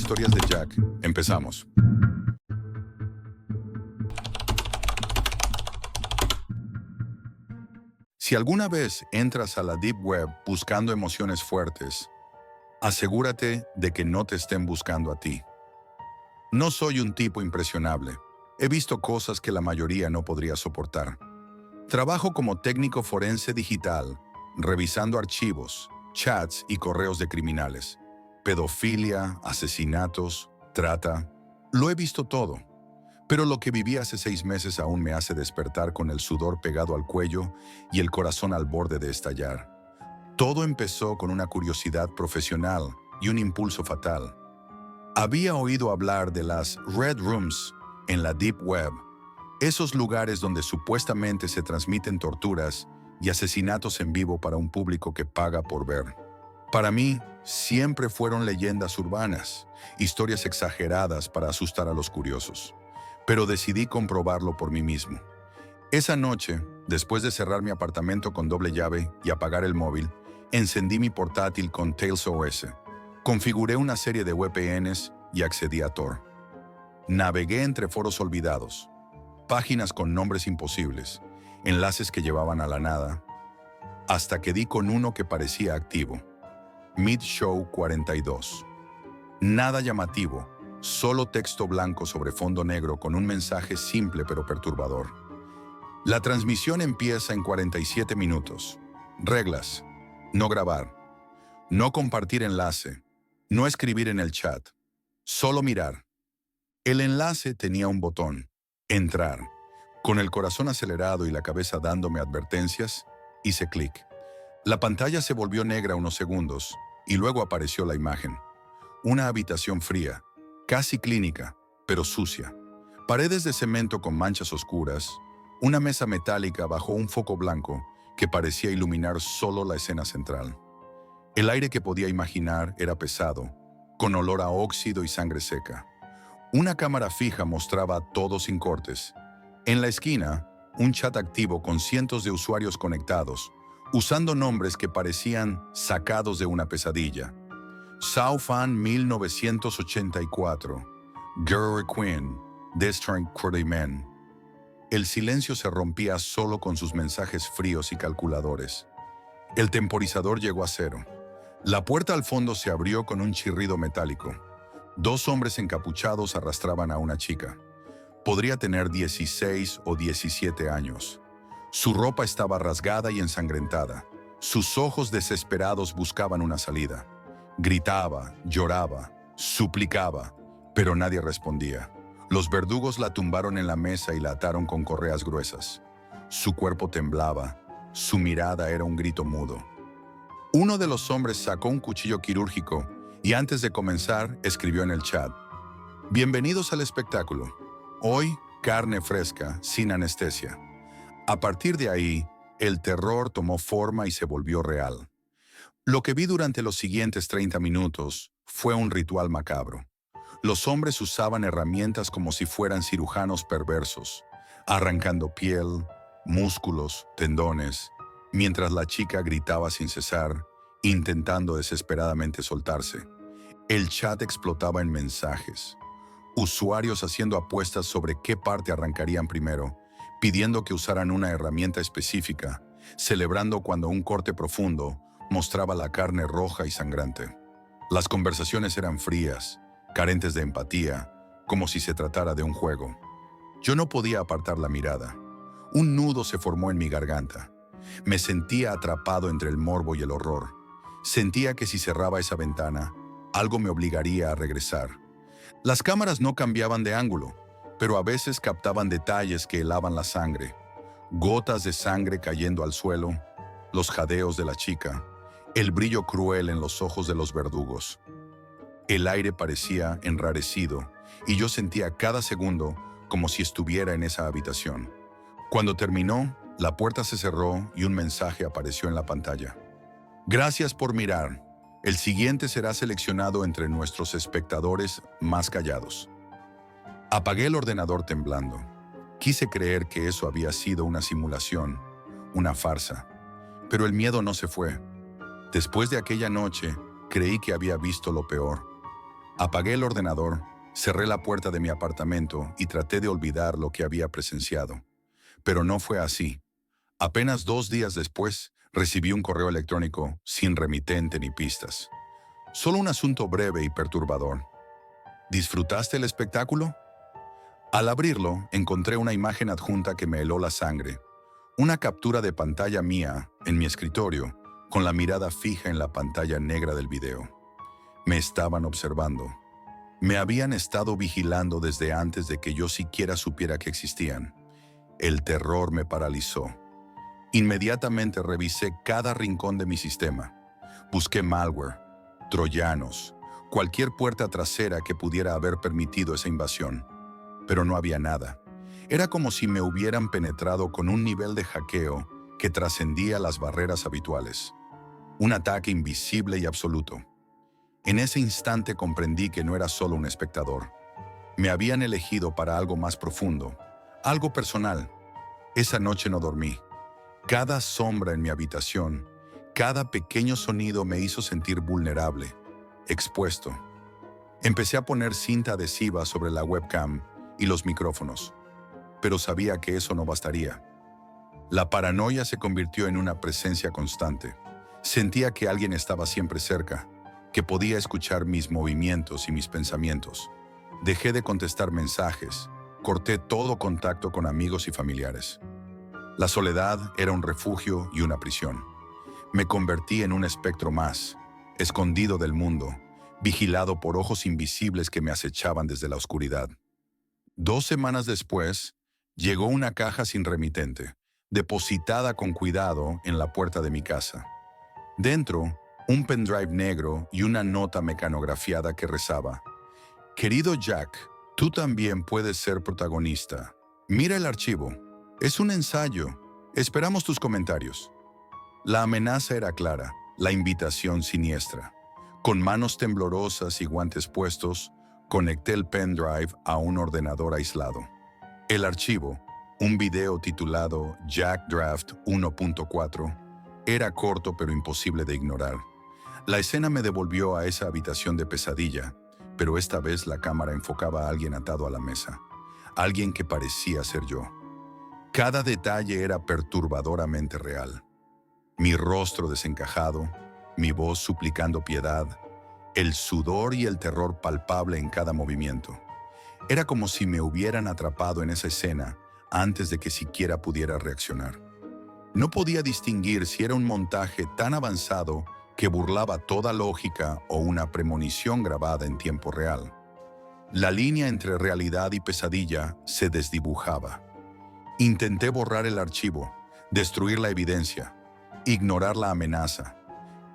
Historias de Jack. Empezamos. Si alguna vez entras a la Deep Web buscando emociones fuertes, asegúrate de que no te estén buscando a ti. No soy un tipo impresionable. He visto cosas que la mayoría no podría soportar. Trabajo como técnico forense digital, revisando archivos, chats y correos de criminales. Pedofilia, asesinatos, trata. Lo he visto todo. Pero lo que viví hace 6 meses aún me hace despertar con el sudor pegado al cuello y el corazón al borde de estallar. Todo empezó con una curiosidad profesional y un impulso fatal. Había oído hablar de las Red Rooms en la Deep Web, esos lugares donde supuestamente se transmiten torturas y asesinatos en vivo para un público que paga por ver. Para mí, siempre fueron leyendas urbanas, historias exageradas para asustar a los curiosos. Pero decidí comprobarlo por mí mismo. Esa noche, después de cerrar mi apartamento con doble llave y apagar el móvil, encendí mi portátil con Tails OS. Configuré una serie de VPNs y accedí a Tor. Navegué entre foros olvidados, páginas con nombres imposibles, enlaces que llevaban a la nada, hasta que di con uno que parecía activo. Mid Show 42. Nada llamativo, solo texto blanco sobre fondo negro con un mensaje simple pero perturbador. La transmisión empieza en 47 minutos. Reglas: no grabar, no compartir enlace, no escribir en el chat, solo mirar. El enlace tenía un botón, entrar. Con el corazón acelerado y la cabeza dándome advertencias, hice clic. La pantalla se volvió negra unos segundos y luego apareció la imagen. Una habitación fría, casi clínica, pero sucia. Paredes de cemento con manchas oscuras, una mesa metálica bajo un foco blanco que parecía iluminar solo la escena central. El aire que podía imaginar era pesado, con olor a óxido y sangre seca. Una cámara fija mostraba todo sin cortes. En la esquina, un chat activo con cientos de usuarios conectados, usando nombres que parecían sacados de una pesadilla. Saufan 1984, Gary Quinn, Destroying Curly Men. El silencio se rompía solo con sus mensajes fríos y calculadores. El temporizador llegó a 0. La puerta al fondo se abrió con un chirrido metálico. 2 hombres encapuchados arrastraban a una chica. Podría tener 16 o 17 años. Su ropa estaba rasgada y ensangrentada. Sus ojos desesperados buscaban una salida. Gritaba, lloraba, suplicaba, pero nadie respondía. Los verdugos la tumbaron en la mesa y la ataron con correas gruesas. Su cuerpo temblaba, su mirada era un grito mudo. Uno de los hombres sacó un cuchillo quirúrgico y antes de comenzar escribió en el chat: "Bienvenidos al espectáculo. Hoy, carne fresca, sin anestesia". A partir de ahí, el terror tomó forma y se volvió real. Lo que vi durante los siguientes 30 minutos fue un ritual macabro. Los hombres usaban herramientas como si fueran cirujanos perversos, arrancando piel, músculos, tendones, mientras la chica gritaba sin cesar, intentando desesperadamente soltarse. El chat explotaba en mensajes. Usuarios haciendo apuestas sobre qué parte arrancarían primero, pidiendo que usaran una herramienta específica, celebrando cuando un corte profundo mostraba la carne roja y sangrante. Las conversaciones eran frías, carentes de empatía, como si se tratara de un juego. Yo no podía apartar la mirada. Un nudo se formó en mi garganta. Me sentía atrapado entre el morbo y el horror. Sentía que si cerraba esa ventana, algo me obligaría a regresar. Las cámaras no cambiaban de ángulo, pero a veces captaban detalles que helaban la sangre. Gotas de sangre cayendo al suelo, los jadeos de la chica, el brillo cruel en los ojos de los verdugos. El aire parecía enrarecido y yo sentía cada segundo como si estuviera en esa habitación. Cuando terminó, la puerta se cerró y un mensaje apareció en la pantalla. "Gracias por mirar. El siguiente será seleccionado entre nuestros espectadores más callados". Apagué el ordenador temblando. Quise creer que eso había sido una simulación, una farsa. Pero el miedo no se fue. Después de aquella noche, creí que había visto lo peor. Apagué el ordenador, cerré la puerta de mi apartamento y traté de olvidar lo que había presenciado. Pero no fue así. Apenas 2 días después, recibí un correo electrónico sin remitente ni pistas. Solo un asunto breve y perturbador. ¿Disfrutaste el espectáculo? Al abrirlo, encontré una imagen adjunta que me heló la sangre. Una captura de pantalla mía en mi escritorio, con la mirada fija en la pantalla negra del video. Me estaban observando. Me habían estado vigilando desde antes de que yo siquiera supiera que existían. El terror me paralizó. Inmediatamente revisé cada rincón de mi sistema. Busqué malware, troyanos, cualquier puerta trasera que pudiera haber permitido esa invasión. Pero no había nada. Era como si me hubieran penetrado con un nivel de hackeo que trascendía las barreras habituales. Un ataque invisible y absoluto. En ese instante comprendí que no era solo un espectador. Me habían elegido para algo más profundo, algo personal. Esa noche no dormí. Cada sombra en mi habitación, cada pequeño sonido me hizo sentir vulnerable, expuesto. Empecé a poner cinta adhesiva sobre la webcam y los micrófonos, pero sabía que eso no bastaría. La paranoia se convirtió en una presencia constante. Sentía que alguien estaba siempre cerca, que podía escuchar mis movimientos y mis pensamientos. Dejé de contestar mensajes, corté todo contacto con amigos y familiares. La soledad era un refugio y una prisión. Me convertí en un espectro más, escondido del mundo, vigilado por ojos invisibles que me acechaban desde la oscuridad. 2 semanas después, llegó una caja sin remitente, depositada con cuidado en la puerta de mi casa. Dentro, un pendrive negro y una nota mecanografiada que rezaba: «Querido Jack, tú también puedes ser protagonista. Mira el archivo. Es un ensayo. Esperamos tus comentarios». La amenaza era clara, la invitación siniestra. Con manos temblorosas y guantes puestos, conecté el pendrive a un ordenador aislado. El archivo, un video titulado Jack Draft 1.4, era corto pero imposible de ignorar. La escena me devolvió a esa habitación de pesadilla, pero esta vez la cámara enfocaba a alguien atado a la mesa, alguien que parecía ser yo. Cada detalle era perturbadoramente real. Mi rostro desencajado, mi voz suplicando piedad, el sudor y el terror palpable en cada movimiento. Era como si me hubieran atrapado en esa escena antes de que siquiera pudiera reaccionar. No podía distinguir si era un montaje tan avanzado que burlaba toda lógica o una premonición grabada en tiempo real. La línea entre realidad y pesadilla se desdibujaba. Intenté borrar el archivo, destruir la evidencia, ignorar la amenaza,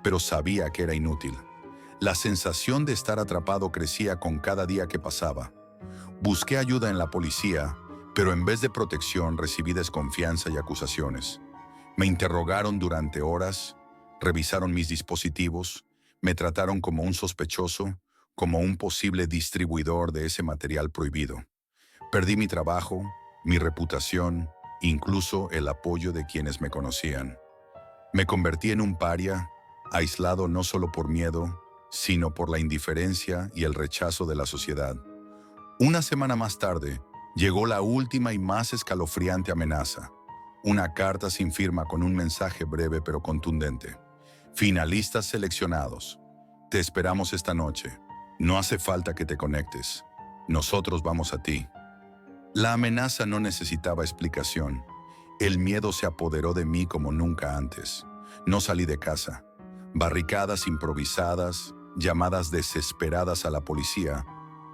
pero sabía que era inútil. La sensación de estar atrapado crecía con cada día que pasaba. Busqué ayuda en la policía, pero en vez de protección recibí desconfianza y acusaciones. Me interrogaron durante horas, revisaron mis dispositivos, me trataron como un sospechoso, como un posible distribuidor de ese material prohibido. Perdí mi trabajo, mi reputación, incluso el apoyo de quienes me conocían. Me convertí en un paria, aislado no solo por miedo, sino por la indiferencia y el rechazo de la sociedad. Una semana más tarde, llegó la última y más escalofriante amenaza. Una carta sin firma con un mensaje breve pero contundente. Finalistas seleccionados. Te esperamos esta noche. No hace falta que te conectes. Nosotros vamos a ti. La amenaza no necesitaba explicación. El miedo se apoderó de mí como nunca antes. No salí de casa. Barricadas improvisadas, llamadas desesperadas a la policía,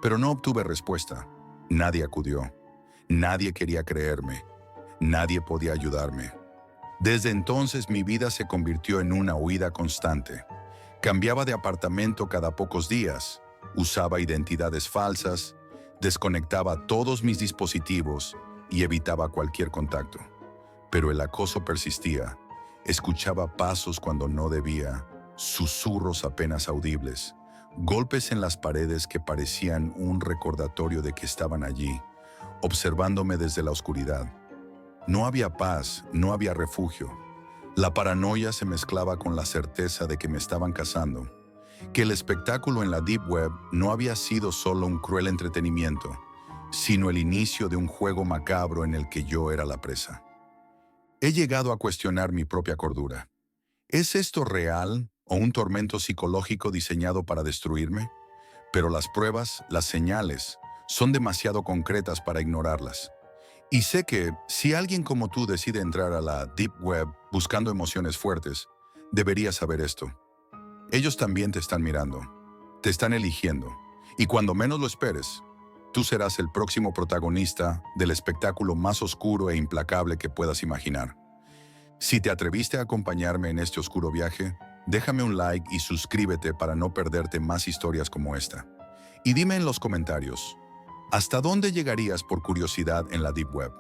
pero no obtuve respuesta. Nadie acudió. Nadie quería creerme. Nadie podía ayudarme. Desde entonces mi vida se convirtió en una huida constante. Cambiaba de apartamento cada pocos días, usaba identidades falsas, desconectaba todos mis dispositivos y evitaba cualquier contacto. Pero el acoso persistía. Escuchaba pasos cuando no debía, susurros apenas audibles, golpes en las paredes que parecían un recordatorio de que estaban allí, observándome desde la oscuridad. No había paz, no había refugio. La paranoia se mezclaba con la certeza de que me estaban cazando. que el espectáculo en la Deep Web no había sido solo un cruel entretenimiento, sino el inicio de un juego macabro en el que yo era la presa. He llegado a cuestionar mi propia cordura. ¿Es esto real o un tormento psicológico diseñado para destruirme? Pero las pruebas, las señales, son demasiado concretas para ignorarlas. Y sé que si alguien como tú decide entrar a la Deep Web buscando emociones fuertes, deberías saber esto. Ellos también te están mirando, te están eligiendo, y cuando menos lo esperes, tú serás el próximo protagonista del espectáculo más oscuro e implacable que puedas imaginar. Si te atreviste a acompañarme en este oscuro viaje, déjame un like y suscríbete para no perderte más historias como esta. Y dime en los comentarios, ¿hasta dónde llegarías por curiosidad en la Deep Web?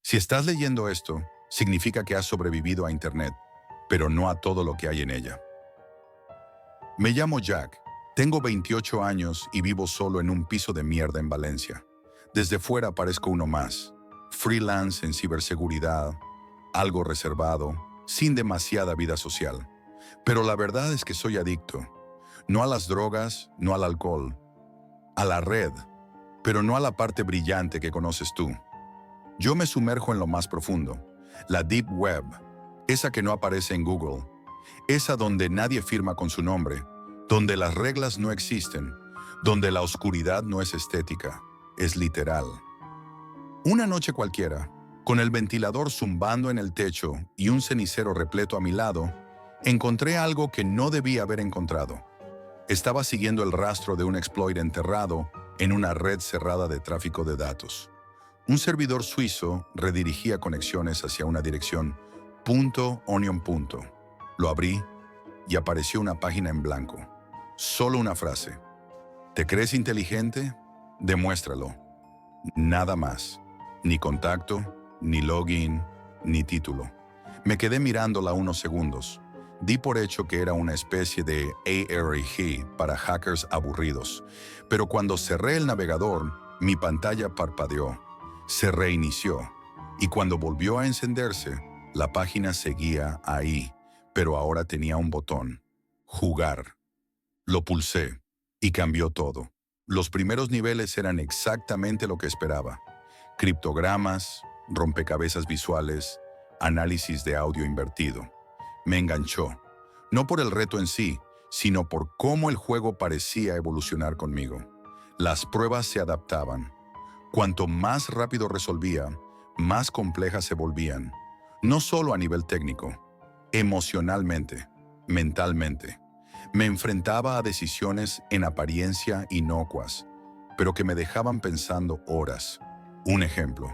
Si estás leyendo esto, significa que has sobrevivido a Internet, pero no a todo lo que hay en ella. Me llamo Jack, tengo 28 años y vivo solo en un piso de mierda en Valencia. Desde fuera parezco uno más, freelance en ciberseguridad, algo reservado, sin demasiada vida social. Pero la verdad es que soy adicto, no a las drogas, no al alcohol, a la red, pero no a la parte brillante que conoces tú. Yo me sumerjo en lo más profundo, la Deep Web, esa que no aparece en Google, esa donde nadie firma con su nombre, donde las reglas no existen, donde la oscuridad no es estética, es literal. Una noche cualquiera, con el ventilador zumbando en el techo y un cenicero repleto a mi lado, encontré algo que no debía haber encontrado. Estaba siguiendo el rastro de un exploit enterrado en una red cerrada de tráfico de datos. Un servidor suizo redirigía conexiones hacia una dirección .onion. Lo abrí y apareció una página en blanco. Solo una frase. ¿Te crees inteligente? Demuéstralo. Nada más. Ni contacto, ni login, ni título. Me quedé mirándola unos segundos. Di por hecho que era una especie de ARG para hackers aburridos. Pero cuando cerré el navegador, mi pantalla parpadeó. Se reinició. Y cuando volvió a encenderse, la página seguía ahí, pero ahora tenía un botón. Jugar. Lo pulsé y cambió todo. Los primeros niveles eran exactamente lo que esperaba. Criptogramas, rompecabezas visuales, análisis de audio invertido. Me enganchó, no por el reto en sí, sino por cómo el juego parecía evolucionar conmigo. Las pruebas se adaptaban. Cuanto más rápido resolvía, más complejas se volvían. No solo a nivel técnico, emocionalmente, mentalmente. Me enfrentaba a decisiones en apariencia inocuas, pero que me dejaban pensando horas. Un ejemplo,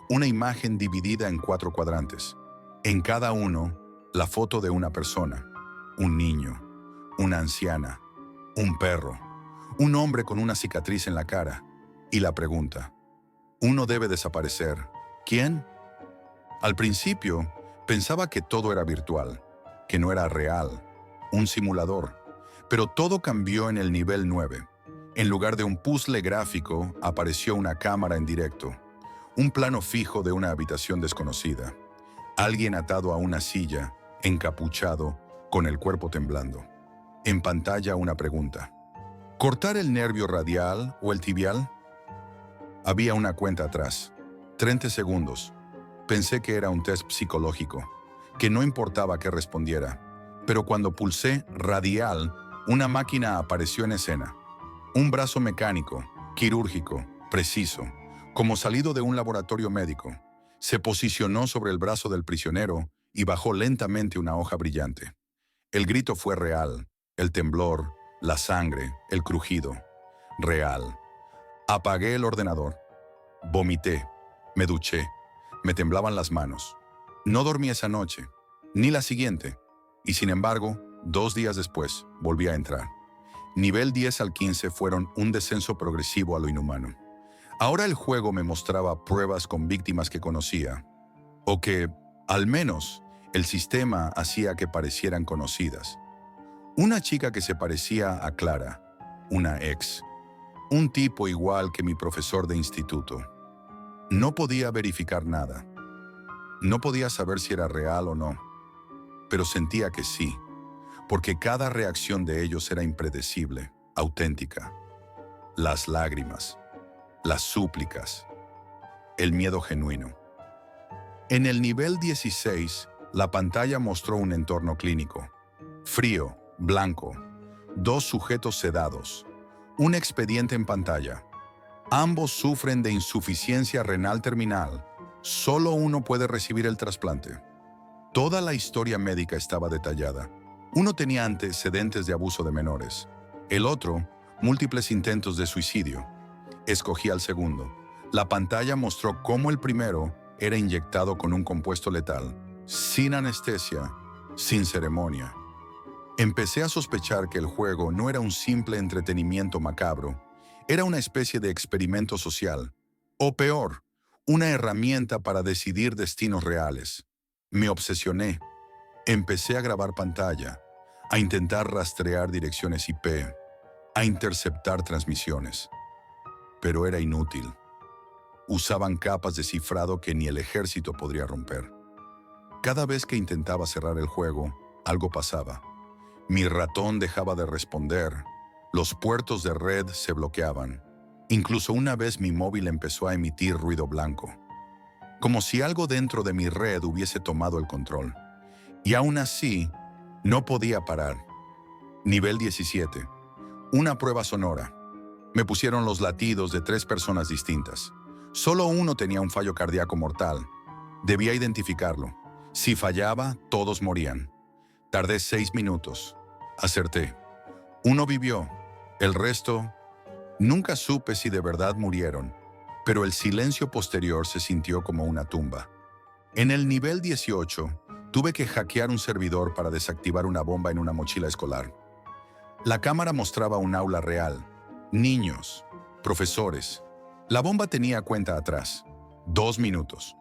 una imagen dividida en 4 cuadrantes. En cada uno, la foto de una persona, un niño, una anciana, un perro, un hombre con una cicatriz en la cara, y la pregunta, uno debe desaparecer. ¿Quién? Al principio, pensaba que todo era virtual, que no era real, un simulador. Pero todo cambió en el nivel 9. En lugar de un puzzle gráfico, apareció una cámara en directo, un plano fijo de una habitación desconocida, alguien atado a una silla, encapuchado, con el cuerpo temblando. En pantalla una pregunta. ¿Cortar el nervio radial o el tibial? Había una cuenta atrás. 30 segundos. Pensé que era un test psicológico, que no importaba qué respondiera. Pero cuando pulsé radial, una máquina apareció en escena. Un brazo mecánico, quirúrgico, preciso, como salido de un laboratorio médico. Se posicionó sobre el brazo del prisionero y bajó lentamente una hoja brillante. El grito fue real, el temblor, la sangre, el crujido. Real. Apagué el ordenador. Vomité. Me duché. Me temblaban las manos. No dormí esa noche, ni la siguiente. Y sin embargo, 2 días después, volví a entrar. Nivel 10 al 15 fueron un descenso progresivo a lo inhumano. Ahora el juego me mostraba pruebas con víctimas que conocía, o que, al menos, el sistema hacía que parecieran conocidas. Una chica que se parecía a Clara, una ex. Un tipo igual que mi profesor de instituto. No podía verificar nada. No podía saber si era real o no, pero sentía que sí, porque cada reacción de ellos era impredecible, auténtica. Las lágrimas, las súplicas, el miedo genuino. En el nivel 16, la pantalla mostró un entorno clínico. Frío, blanco, dos sujetos sedados, un expediente en pantalla. Ambos sufren de insuficiencia renal terminal. Solo uno puede recibir el trasplante. Toda la historia médica estaba detallada. Uno tenía antecedentes de abuso de menores. El otro, múltiples intentos de suicidio. Escogí al segundo. La pantalla mostró cómo el primero era inyectado con un compuesto letal, sin anestesia, sin ceremonia. Empecé a sospechar que el juego no era un simple entretenimiento macabro, era una especie de experimento social, o peor, una herramienta para decidir destinos reales. Me obsesioné. Empecé a grabar pantalla, a intentar rastrear direcciones IP, a interceptar transmisiones. Pero era inútil. Usaban capas de cifrado que ni el ejército podría romper. Cada vez que intentaba cerrar el juego, algo pasaba. Mi ratón dejaba de responder, los puertos de red se bloqueaban. Incluso una vez mi móvil empezó a emitir ruido blanco, como si algo dentro de mi red hubiese tomado el control. Y aún así, no podía parar. Nivel 17. Una prueba sonora. Me pusieron los latidos de 3 personas distintas. Solo uno tenía un fallo cardíaco mortal. Debía identificarlo. Si fallaba, todos morían. Tardé 6 minutos. Acerté. Uno vivió. El resto, nunca supe si de verdad murieron, pero el silencio posterior se sintió como una tumba. En el nivel 18, tuve que hackear un servidor para desactivar una bomba en una mochila escolar. La cámara mostraba un aula real. Niños, profesores. La bomba tenía cuenta atrás. 2 minutos.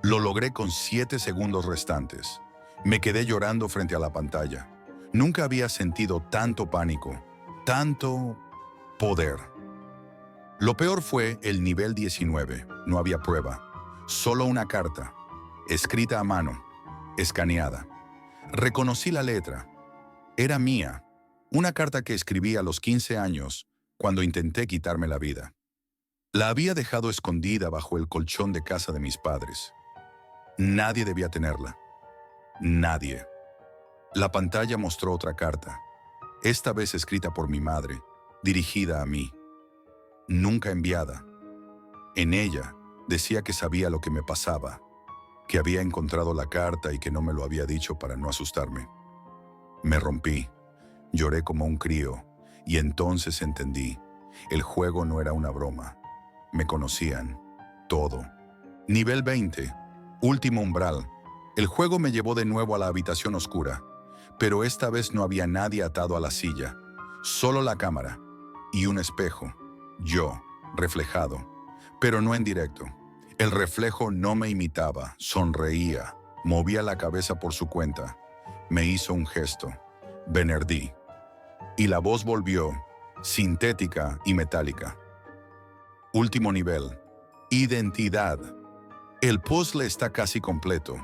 Lo logré con 7 segundos restantes. Me quedé llorando frente a la pantalla. Nunca había sentido tanto pánico, tanto poder. Lo peor fue el nivel 19. No había prueba. Solo una carta, escrita a mano, escaneada. Reconocí la letra. Era mía. Una carta que escribí a los 15 años, cuando intenté quitarme la vida. La había dejado escondida bajo el colchón de casa de mis padres. Nadie debía tenerla. Nadie. La pantalla mostró otra carta, esta vez escrita por mi madre, dirigida a mí. Nunca enviada. En ella decía que sabía lo que me pasaba, que había encontrado la carta y que no me lo había dicho para no asustarme. Me rompí, lloré como un crío, y entonces entendí, el juego no era una broma. Me conocían, todo. Nivel 20, último umbral. El juego me llevó de nuevo a la habitación oscura, pero esta vez no había nadie atado a la silla, solo la cámara y un espejo. Yo, reflejado, pero no en directo. El reflejo no me imitaba, sonreía, movía la cabeza por su cuenta. Me hizo un gesto. Benerdí. Y la voz volvió, sintética y metálica. Último nivel. Identidad. El puzzle está casi completo.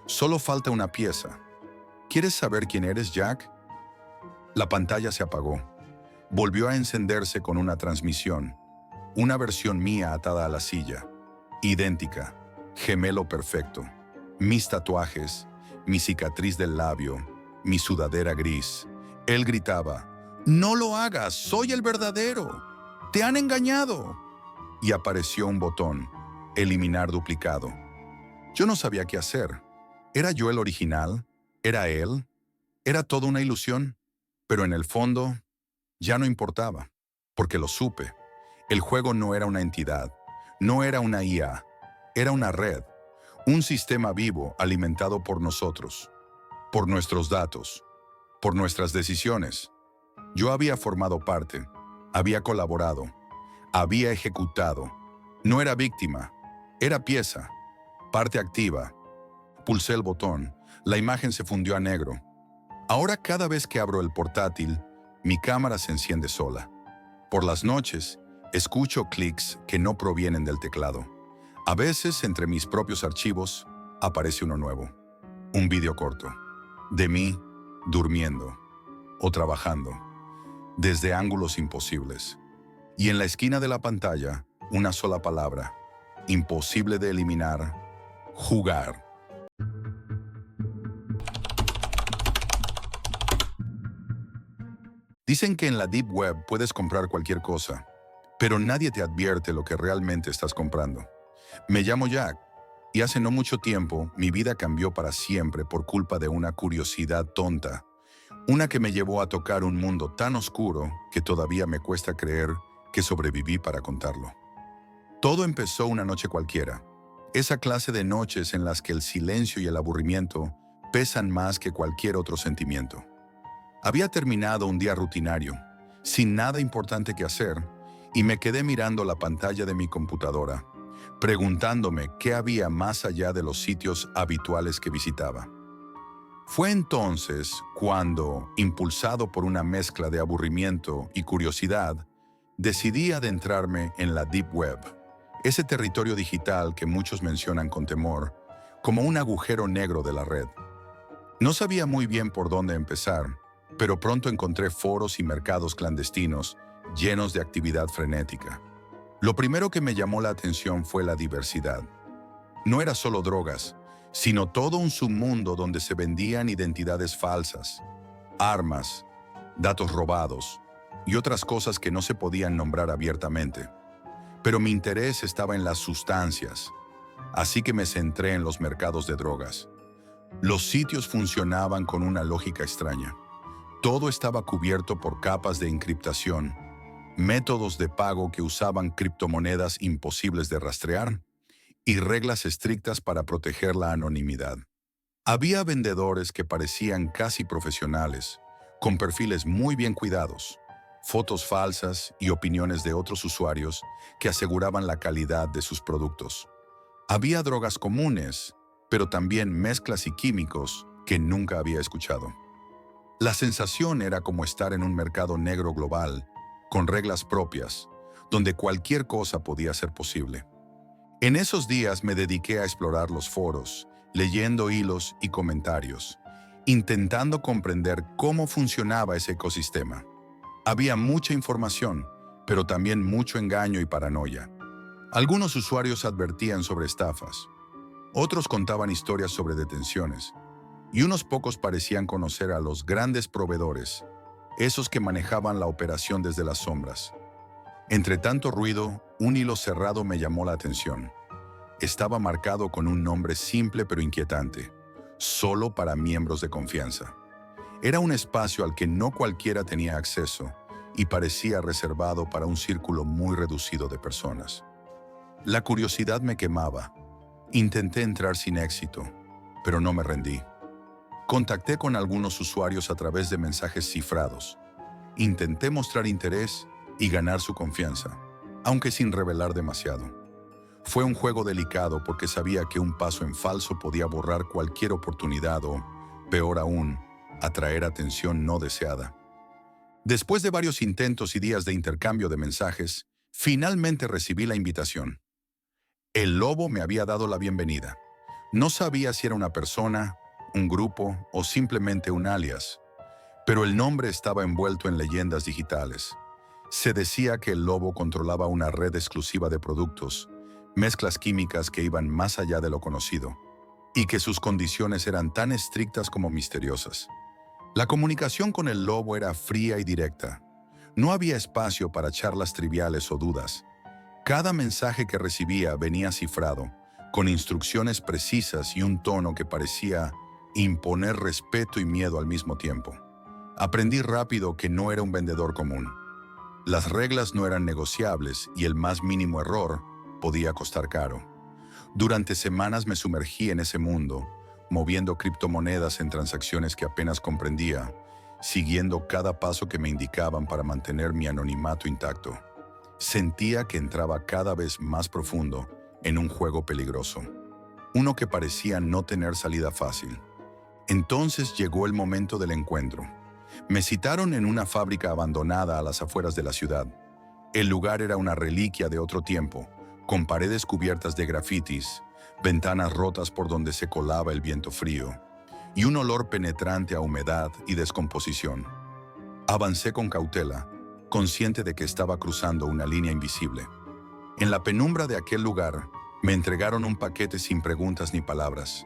Solo falta una pieza. ¿Quieres saber quién eres, Jack? La pantalla se apagó. Volvió a encenderse con una transmisión. Una versión mía atada a la silla. Idéntica. Gemelo perfecto. Mis tatuajes. Mi cicatriz del labio. Mi sudadera gris. Él gritaba, «¡No lo hagas! ¡Soy el verdadero! ¡Te han engañado!» Y apareció un botón, eliminar duplicado. Yo no sabía qué hacer. ¿Era yo el original? ¿Era él? ¿Era toda una ilusión? Pero en el fondo, ya no importaba, porque lo supe. El juego no era una entidad, no era una IA, era una red, un sistema vivo alimentado por nosotros, por nuestros datos, por nuestras decisiones. Yo había formado parte, había colaborado, había ejecutado. No era víctima, era pieza, parte activa. Pulsé el botón, la imagen se fundió a negro. Ahora cada vez que abro el portátil, mi cámara se enciende sola. Por las noches, escucho clics que no provienen del teclado. A veces entre mis propios archivos, aparece uno nuevo. Un video corto. De mí, durmiendo o trabajando, desde ángulos imposibles. Y en la esquina de la pantalla, una sola palabra, imposible de eliminar: jugar. Dicen que en la Deep Web puedes comprar cualquier cosa, pero nadie te advierte lo que realmente estás comprando. Me llamo Jack, y hace no mucho tiempo mi vida cambió para siempre por culpa de una curiosidad tonta, una que me llevó a tocar un mundo tan oscuro que todavía me cuesta creer que sobreviví para contarlo. Todo empezó una noche cualquiera, esa clase de noches en las que el silencio y el aburrimiento pesan más que cualquier otro sentimiento. Había terminado un día rutinario, sin nada importante que hacer, y me quedé mirando la pantalla de mi computadora, preguntándome qué había más allá de los sitios habituales que visitaba. Fue entonces cuando, impulsado por una mezcla de aburrimiento y curiosidad, decidí adentrarme en la Deep Web, ese territorio digital que muchos mencionan con temor, como un agujero negro de la red. No sabía muy bien por dónde empezar, pero pronto encontré foros y mercados clandestinos llenos de actividad frenética. Lo primero que me llamó la atención fue la diversidad. No era solo drogas, sino todo un submundo donde se vendían identidades falsas, armas, datos robados y otras cosas que no se podían nombrar abiertamente. Pero mi interés estaba en las sustancias, así que me centré en los mercados de drogas. Los sitios funcionaban con una lógica extraña. Todo estaba cubierto por capas de encriptación, métodos de pago que usaban criptomonedas imposibles de rastrear y reglas estrictas para proteger la anonimidad. Había vendedores que parecían casi profesionales, con perfiles muy bien cuidados, fotos falsas y opiniones de otros usuarios que aseguraban la calidad de sus productos. Había drogas comunes, pero también mezclas y químicos que nunca había escuchado. La sensación era como estar en un mercado negro global, con reglas propias, donde cualquier cosa podía ser posible. En esos días me dediqué a explorar los foros, leyendo hilos y comentarios, intentando comprender cómo funcionaba ese ecosistema. Había mucha información, pero también mucho engaño y paranoia. Algunos usuarios advertían sobre estafas, otros contaban historias sobre detenciones, y unos pocos parecían conocer a los grandes proveedores, esos que manejaban la operación desde las sombras. Entre tanto ruido, un hilo cerrado me llamó la atención. Estaba marcado con un nombre simple pero inquietante, solo para miembros de confianza. Era un espacio al que no cualquiera tenía acceso y parecía reservado para un círculo muy reducido de personas. La curiosidad me quemaba. Intenté entrar sin éxito, pero no me rendí. Contacté con algunos usuarios a través de mensajes cifrados. Intenté mostrar interés y ganar su confianza, aunque sin revelar demasiado. Fue un juego delicado porque sabía que un paso en falso podía borrar cualquier oportunidad o, peor aún, atraer atención no deseada. Después de varios intentos y días de intercambio de mensajes, finalmente recibí la invitación. El lobo me había dado la bienvenida. No sabía si era una persona, un grupo o simplemente un alias, pero el nombre estaba envuelto en leyendas digitales. Se decía que el lobo controlaba una red exclusiva de productos, mezclas químicas que iban más allá de lo conocido, y que sus condiciones eran tan estrictas como misteriosas. La comunicación con el lobo era fría y directa. No había espacio para charlas triviales o dudas. Cada mensaje que recibía venía cifrado, con instrucciones precisas y un tono que parecía imponer respeto y miedo al mismo tiempo. Aprendí rápido que no era un vendedor común. Las reglas no eran negociables y el más mínimo error podía costar caro. Durante semanas me sumergí en ese mundo, moviendo criptomonedas en transacciones que apenas comprendía, siguiendo cada paso que me indicaban para mantener mi anonimato intacto. Sentía que entraba cada vez más profundo en un juego peligroso, uno que parecía no tener salida fácil. Entonces llegó el momento del encuentro. Me citaron en una fábrica abandonada a las afueras de la ciudad. El lugar era una reliquia de otro tiempo, con paredes cubiertas de grafitis, ventanas rotas por donde se colaba el viento frío, y un olor penetrante a humedad y descomposición. Avancé con cautela, consciente de que estaba cruzando una línea invisible. En la penumbra de aquel lugar, me entregaron un paquete sin preguntas ni palabras,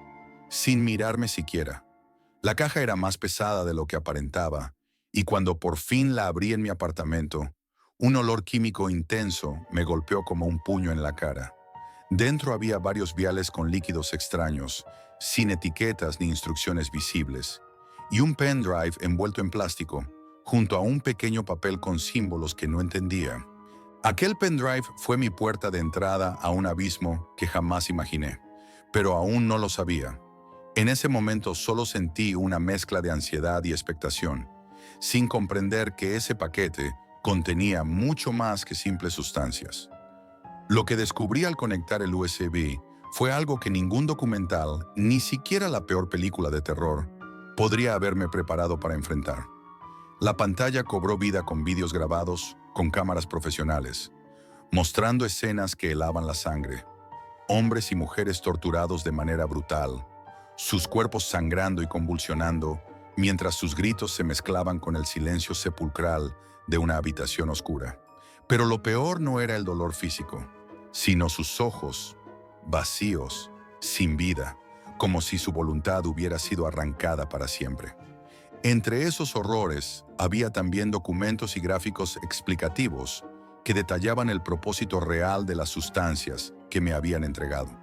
sin mirarme siquiera. La caja era más pesada de lo que aparentaba, y cuando por fin la abrí en mi apartamento, un olor químico intenso me golpeó como un puño en la cara. Dentro había varios viales con líquidos extraños, sin etiquetas ni instrucciones visibles, y un pendrive envuelto en plástico, junto a un pequeño papel con símbolos que no entendía. Aquel pendrive fue mi puerta de entrada a un abismo que jamás imaginé, pero aún no lo sabía. En ese momento solo sentí una mezcla de ansiedad y expectación, sin comprender que ese paquete contenía mucho más que simples sustancias. Lo que descubrí al conectar el USB fue algo que ningún documental, ni siquiera la peor película de terror, podría haberme preparado para enfrentar. La pantalla cobró vida con vídeos grabados con cámaras profesionales, mostrando escenas que helaban la sangre. Hombres y mujeres torturados de manera brutal, sus cuerpos sangrando y convulsionando, mientras sus gritos se mezclaban con el silencio sepulcral de una habitación oscura. Pero lo peor no era el dolor físico, sino sus ojos, vacíos, sin vida, como si su voluntad hubiera sido arrancada para siempre. Entre esos horrores había también documentos y gráficos explicativos que detallaban el propósito real de las sustancias que me habían entregado.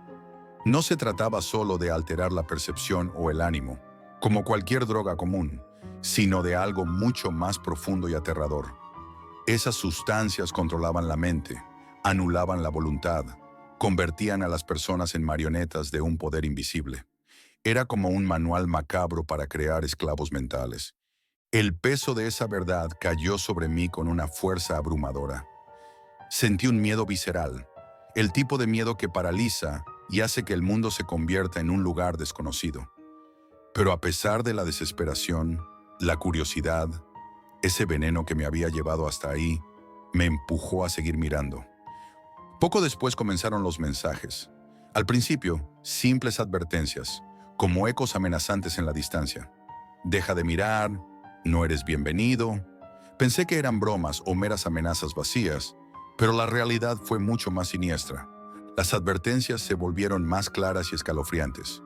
No se trataba solo de alterar la percepción o el ánimo, como cualquier droga común, sino de algo mucho más profundo y aterrador. Esas sustancias controlaban la mente, anulaban la voluntad, convertían a las personas en marionetas de un poder invisible. Era como un manual macabro para crear esclavos mentales. El peso de esa verdad cayó sobre mí con una fuerza abrumadora. Sentí un miedo visceral, el tipo de miedo que paraliza y hace que el mundo se convierta en un lugar desconocido. Pero a pesar de la desesperación, la curiosidad, ese veneno que me había llevado hasta ahí, me empujó a seguir mirando. Poco después comenzaron los mensajes. Al principio, simples advertencias, como ecos amenazantes en la distancia. Deja de mirar, no eres bienvenido. Pensé que eran bromas o meras amenazas vacías, pero la realidad fue mucho más siniestra. Las advertencias se volvieron más claras y escalofriantes,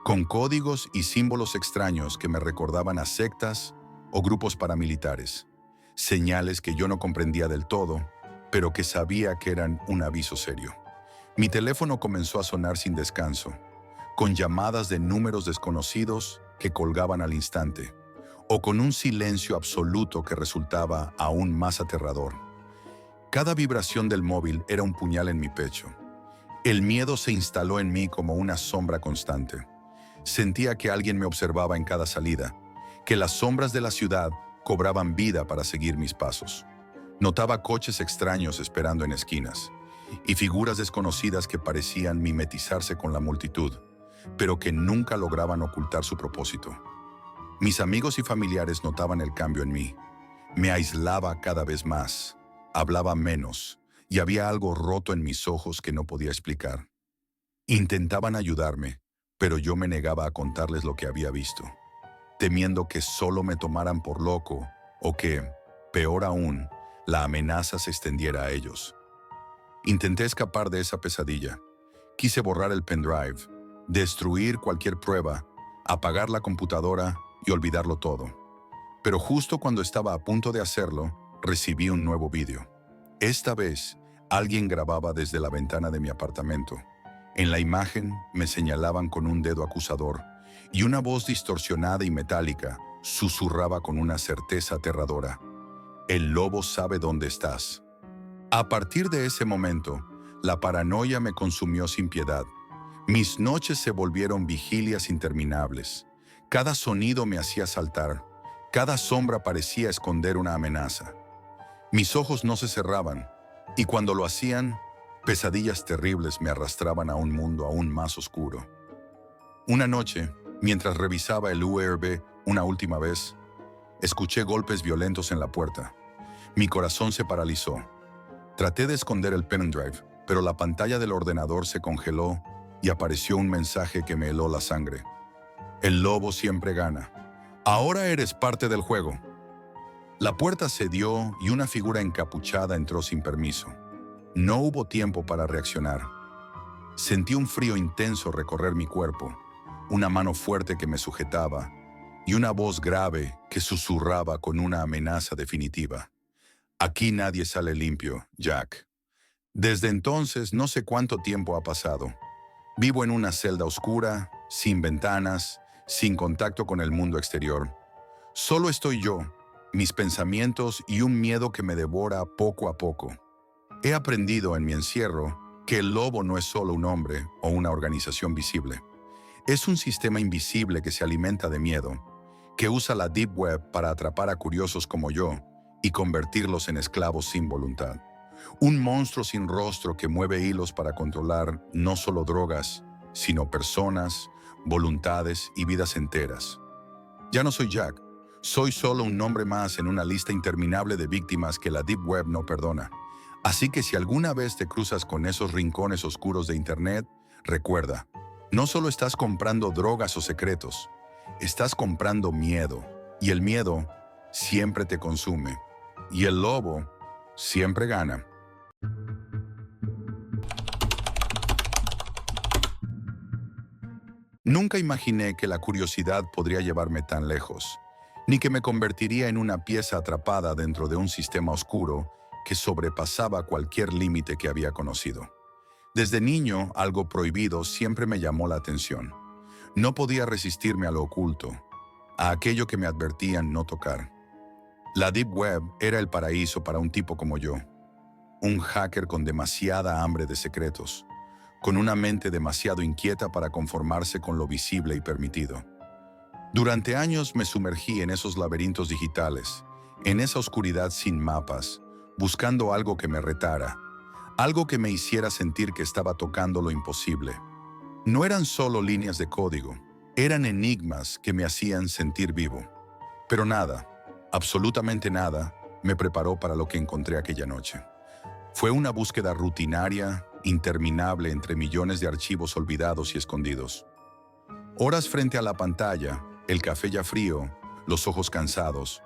con códigos y símbolos extraños que me recordaban a sectas o grupos paramilitares. Señales que yo no comprendía del todo, pero que sabía que eran un aviso serio. Mi teléfono comenzó a sonar sin descanso, con llamadas de números desconocidos que colgaban al instante, o con un silencio absoluto que resultaba aún más aterrador. Cada vibración del móvil era un puñal en mi pecho. El miedo se instaló en mí como una sombra constante. Sentía que alguien me observaba en cada salida, que las sombras de la ciudad cobraban vida para seguir mis pasos. Notaba coches extraños esperando en esquinas, y figuras desconocidas que parecían mimetizarse con la multitud, pero que nunca lograban ocultar su propósito. Mis amigos y familiares notaban el cambio en mí. Me aislaba cada vez más, hablaba menos, y había algo roto en mis ojos que no podía explicar. Intentaban ayudarme, pero yo me negaba a contarles lo que había visto, temiendo que solo me tomaran por loco o que, peor aún, la amenaza se extendiera a ellos. Intenté escapar de esa pesadilla. Quise borrar el pendrive, destruir cualquier prueba, apagar la computadora y olvidarlo todo. Pero justo cuando estaba a punto de hacerlo, recibí un nuevo vídeo. Esta vez, alguien grababa desde la ventana de mi apartamento. En la imagen me señalaban con un dedo acusador y una voz distorsionada y metálica susurraba con una certeza aterradora: "El lobo sabe dónde estás". A partir de ese momento, la paranoia me consumió sin piedad. Mis noches se volvieron vigilias interminables. Cada sonido me hacía saltar. Cada sombra parecía esconder una amenaza. Mis ojos no se cerraban, y cuando lo hacían, pesadillas terribles me arrastraban a un mundo aún más oscuro. Una noche, mientras revisaba el USB una última vez, escuché golpes violentos en la puerta. Mi corazón se paralizó. Traté de esconder el pendrive, pero la pantalla del ordenador se congeló y apareció un mensaje que me heló la sangre. El lobo siempre gana. Ahora eres parte del juego. La puerta cedió y una figura encapuchada entró sin permiso. No hubo tiempo para reaccionar. Sentí un frío intenso recorrer mi cuerpo, una mano fuerte que me sujetaba y una voz grave que susurraba con una amenaza definitiva. Aquí nadie sale limpio, Jack. Desde entonces no sé cuánto tiempo ha pasado. Vivo en una celda oscura, sin ventanas, sin contacto con el mundo exterior. Solo estoy yo, mis pensamientos y un miedo que me devora poco a poco. He aprendido en mi encierro que el lobo no es solo un hombre o una organización visible. Es un sistema invisible que se alimenta de miedo, que usa la Deep Web para atrapar a curiosos como yo y convertirlos en esclavos sin voluntad. Un monstruo sin rostro que mueve hilos para controlar no solo drogas, sino personas, voluntades y vidas enteras. Ya no soy Jack, soy solo un nombre más en una lista interminable de víctimas que la Deep Web no perdona. Así que si alguna vez te cruzas con esos rincones oscuros de Internet, recuerda, no solo estás comprando drogas o secretos, estás comprando miedo. Y el miedo siempre te consume. Y el lobo siempre gana. Nunca imaginé que la curiosidad podría llevarme tan lejos, ni que me convertiría en una pieza atrapada dentro de un sistema oscuro que sobrepasaba cualquier límite que había conocido. Desde niño, algo prohibido siempre me llamó la atención. No podía resistirme a lo oculto, a aquello que me advertían no tocar. La Deep Web era el paraíso para un tipo como yo, un hacker con demasiada hambre de secretos, con una mente demasiado inquieta para conformarse con lo visible y permitido. Durante años me sumergí en esos laberintos digitales, en esa oscuridad sin mapas, buscando algo que me retara, algo que me hiciera sentir que estaba tocando lo imposible. No eran solo líneas de código, eran enigmas que me hacían sentir vivo. Pero nada, absolutamente nada, me preparó para lo que encontré aquella noche. Fue una búsqueda rutinaria, interminable entre millones de archivos olvidados y escondidos. Horas frente a la pantalla, el café ya frío, los ojos cansados,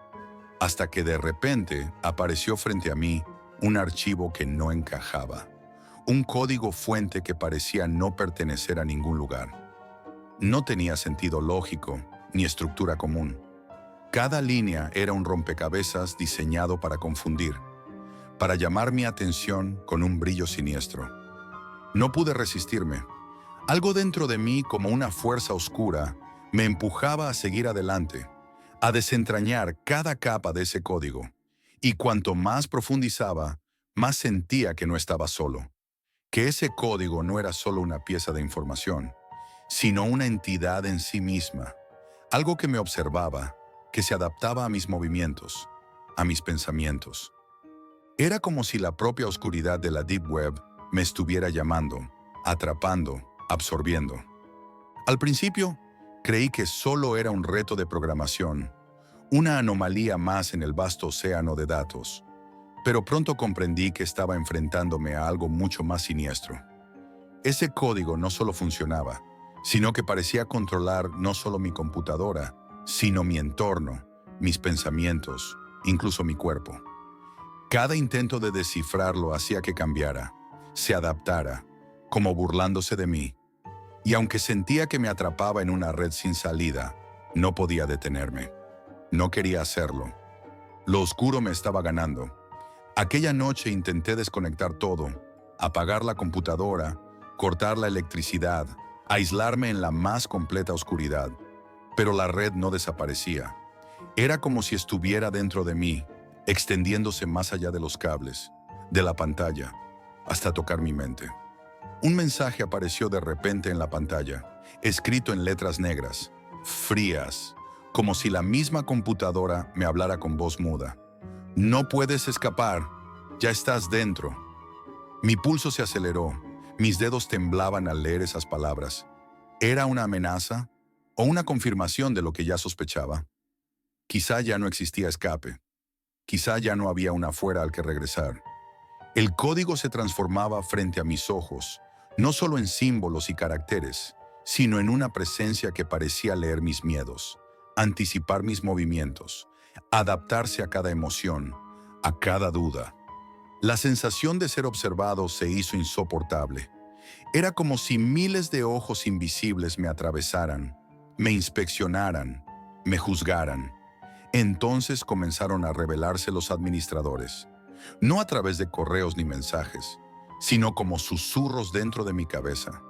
hasta que de repente apareció frente a mí un archivo que no encajaba, un código fuente que parecía no pertenecer a ningún lugar. No tenía sentido lógico ni estructura común. Cada línea era un rompecabezas diseñado para confundir, para llamar mi atención con un brillo siniestro. No pude resistirme. Algo dentro de mí, como una fuerza oscura, me empujaba a seguir adelante, a desentrañar cada capa de ese código. Y cuanto más profundizaba, más sentía que no estaba solo, que ese código no era solo una pieza de información, sino una entidad en sí misma, algo que me observaba, que se adaptaba a mis movimientos, a mis pensamientos. Era como si la propia oscuridad de la Deep Web me estuviera llamando, atrapando, absorbiendo. Al principio, creí que solo era un reto de programación, una anomalía más en el vasto océano de datos, pero pronto comprendí que estaba enfrentándome a algo mucho más siniestro. Ese código no solo funcionaba, sino que parecía controlar no solo mi computadora, sino mi entorno, mis pensamientos, incluso mi cuerpo. Cada intento de descifrarlo hacía que cambiara, se adaptara, como burlándose de mí. Y aunque sentía que me atrapaba en una red sin salida, no podía detenerme. No quería hacerlo. Lo oscuro me estaba ganando. Aquella noche intenté desconectar todo, apagar la computadora, cortar la electricidad, aislarme en la más completa oscuridad. Pero la red no desaparecía. Era como si estuviera dentro de mí, extendiéndose más allá de los cables, de la pantalla, hasta tocar mi mente. Un mensaje apareció de repente en la pantalla, escrito en letras negras, frías, como si la misma computadora me hablara con voz muda. No puedes escapar, ya estás dentro. Mi pulso se aceleró, mis dedos temblaban al leer esas palabras. ¿Era una amenaza o una confirmación de lo que ya sospechaba? Quizá ya no existía escape. Quizá ya no había un afuera al que regresar. El código se transformaba frente a mis ojos, no solo en símbolos y caracteres, sino en una presencia que parecía leer mis miedos, anticipar mis movimientos, adaptarse a cada emoción, a cada duda. La sensación de ser observado se hizo insoportable. Era como si miles de ojos invisibles me atravesaran, me inspeccionaran, me juzgaran. Entonces comenzaron a revelarse los administradores, no a través de correos ni mensajes, sino como susurros dentro de mi cabeza,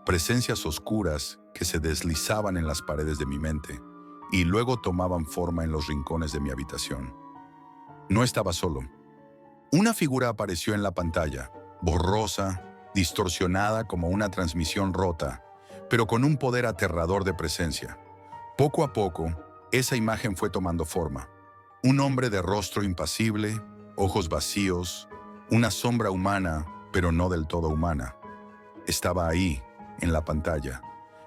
presencias oscuras que se deslizaban en las paredes de mi mente y luego tomaban forma en los rincones de mi habitación. No estaba solo. Una figura apareció en la pantalla, borrosa, distorsionada como una transmisión rota, pero con un poder aterrador de presencia. Poco a poco, esa imagen fue tomando forma. Un hombre de rostro impasible, ojos vacíos, una sombra humana, pero no del todo humana. Estaba ahí, en la pantalla,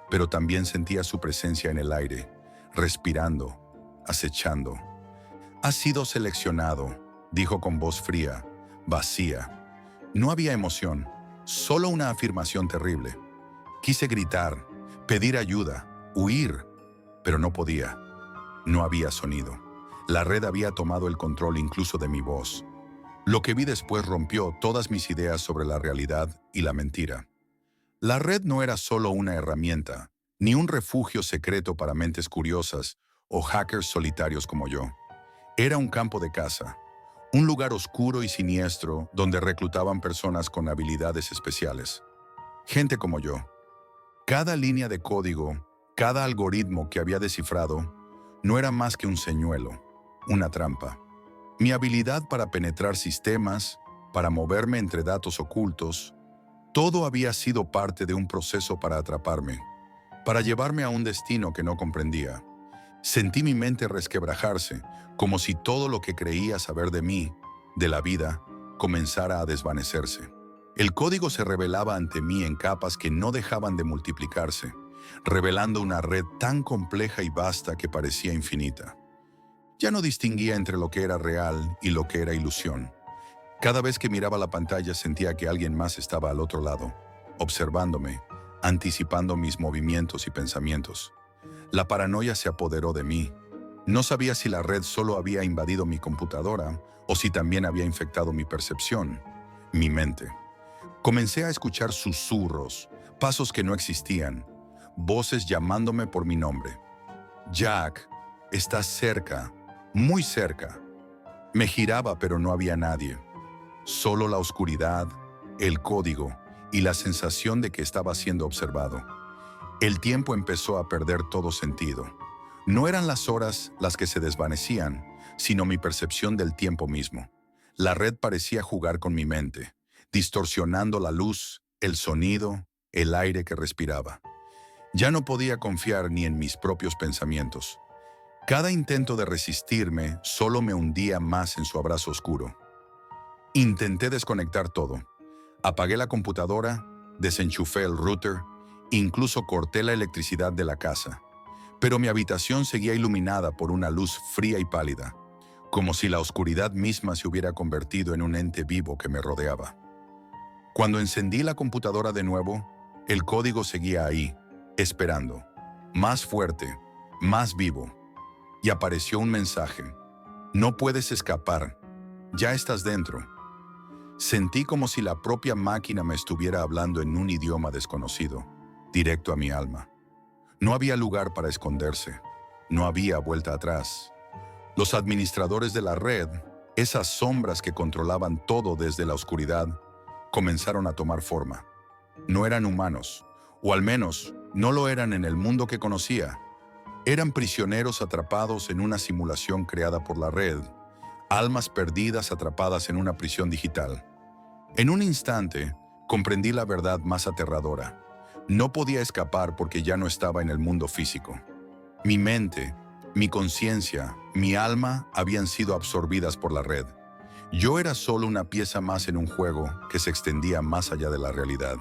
pero también sentía su presencia en el aire, respirando, acechando. «Has sido seleccionado», dijo con voz fría, vacía. No había emoción, solo una afirmación terrible. Quise gritar, pedir ayuda, huir, pero no podía. No había sonido. La red había tomado el control incluso de mi voz. Lo que vi después rompió todas mis ideas sobre la realidad y la mentira. La red no era solo una herramienta, ni un refugio secreto para mentes curiosas o hackers solitarios como yo. Era un campo de caza, un lugar oscuro y siniestro donde reclutaban personas con habilidades especiales. Gente como yo. Cada línea de código, cada algoritmo que había descifrado, no era más que un señuelo, una trampa. Mi habilidad para penetrar sistemas, para moverme entre datos ocultos, todo había sido parte de un proceso para atraparme, para llevarme a un destino que no comprendía. Sentí mi mente resquebrajarse, como si todo lo que creía saber de mí, de la vida, comenzara a desvanecerse. El código se revelaba ante mí en capas que no dejaban de multiplicarse, revelando una red tan compleja y vasta que parecía infinita. Ya no distinguía entre lo que era real y lo que era ilusión. Cada vez que miraba la pantalla sentía que alguien más estaba al otro lado, observándome, anticipando mis movimientos y pensamientos. La paranoia se apoderó de mí. No sabía si la red solo había invadido mi computadora o si también había infectado mi percepción, mi mente. Comencé a escuchar susurros, pasos que no existían, voces llamándome por mi nombre. «Jack, estás cerca, muy cerca». Me giraba, pero no había nadie. Solo la oscuridad, el código y la sensación de que estaba siendo observado. El tiempo empezó a perder todo sentido. No eran las horas las que se desvanecían, sino mi percepción del tiempo mismo. La red parecía jugar con mi mente, distorsionando la luz, el sonido, el aire que respiraba. Ya no podía confiar ni en mis propios pensamientos. Cada intento de resistirme solo me hundía más en su abrazo oscuro. Intenté desconectar todo. Apagué la computadora, desenchufé el router, incluso corté la electricidad de la casa. Pero mi habitación seguía iluminada por una luz fría y pálida, como si la oscuridad misma se hubiera convertido en un ente vivo que me rodeaba. Cuando encendí la computadora de nuevo, el código seguía ahí, esperando, más fuerte, más vivo. Y apareció un mensaje: «No puedes escapar, ya estás dentro». Sentí como si la propia máquina me estuviera hablando en un idioma desconocido, directo a mi alma. No había lugar para esconderse, no había vuelta atrás. Los administradores de la red, esas sombras que controlaban todo desde la oscuridad, comenzaron a tomar forma. No eran humanos, o al menos no lo eran en el mundo que conocía. Eran prisioneros atrapados en una simulación creada por la red, almas perdidas atrapadas en una prisión digital. En un instante, comprendí la verdad más aterradora. No podía escapar porque ya no estaba en el mundo físico. Mi mente, mi conciencia, mi alma habían sido absorbidas por la red. Yo era solo una pieza más en un juego que se extendía más allá de la realidad.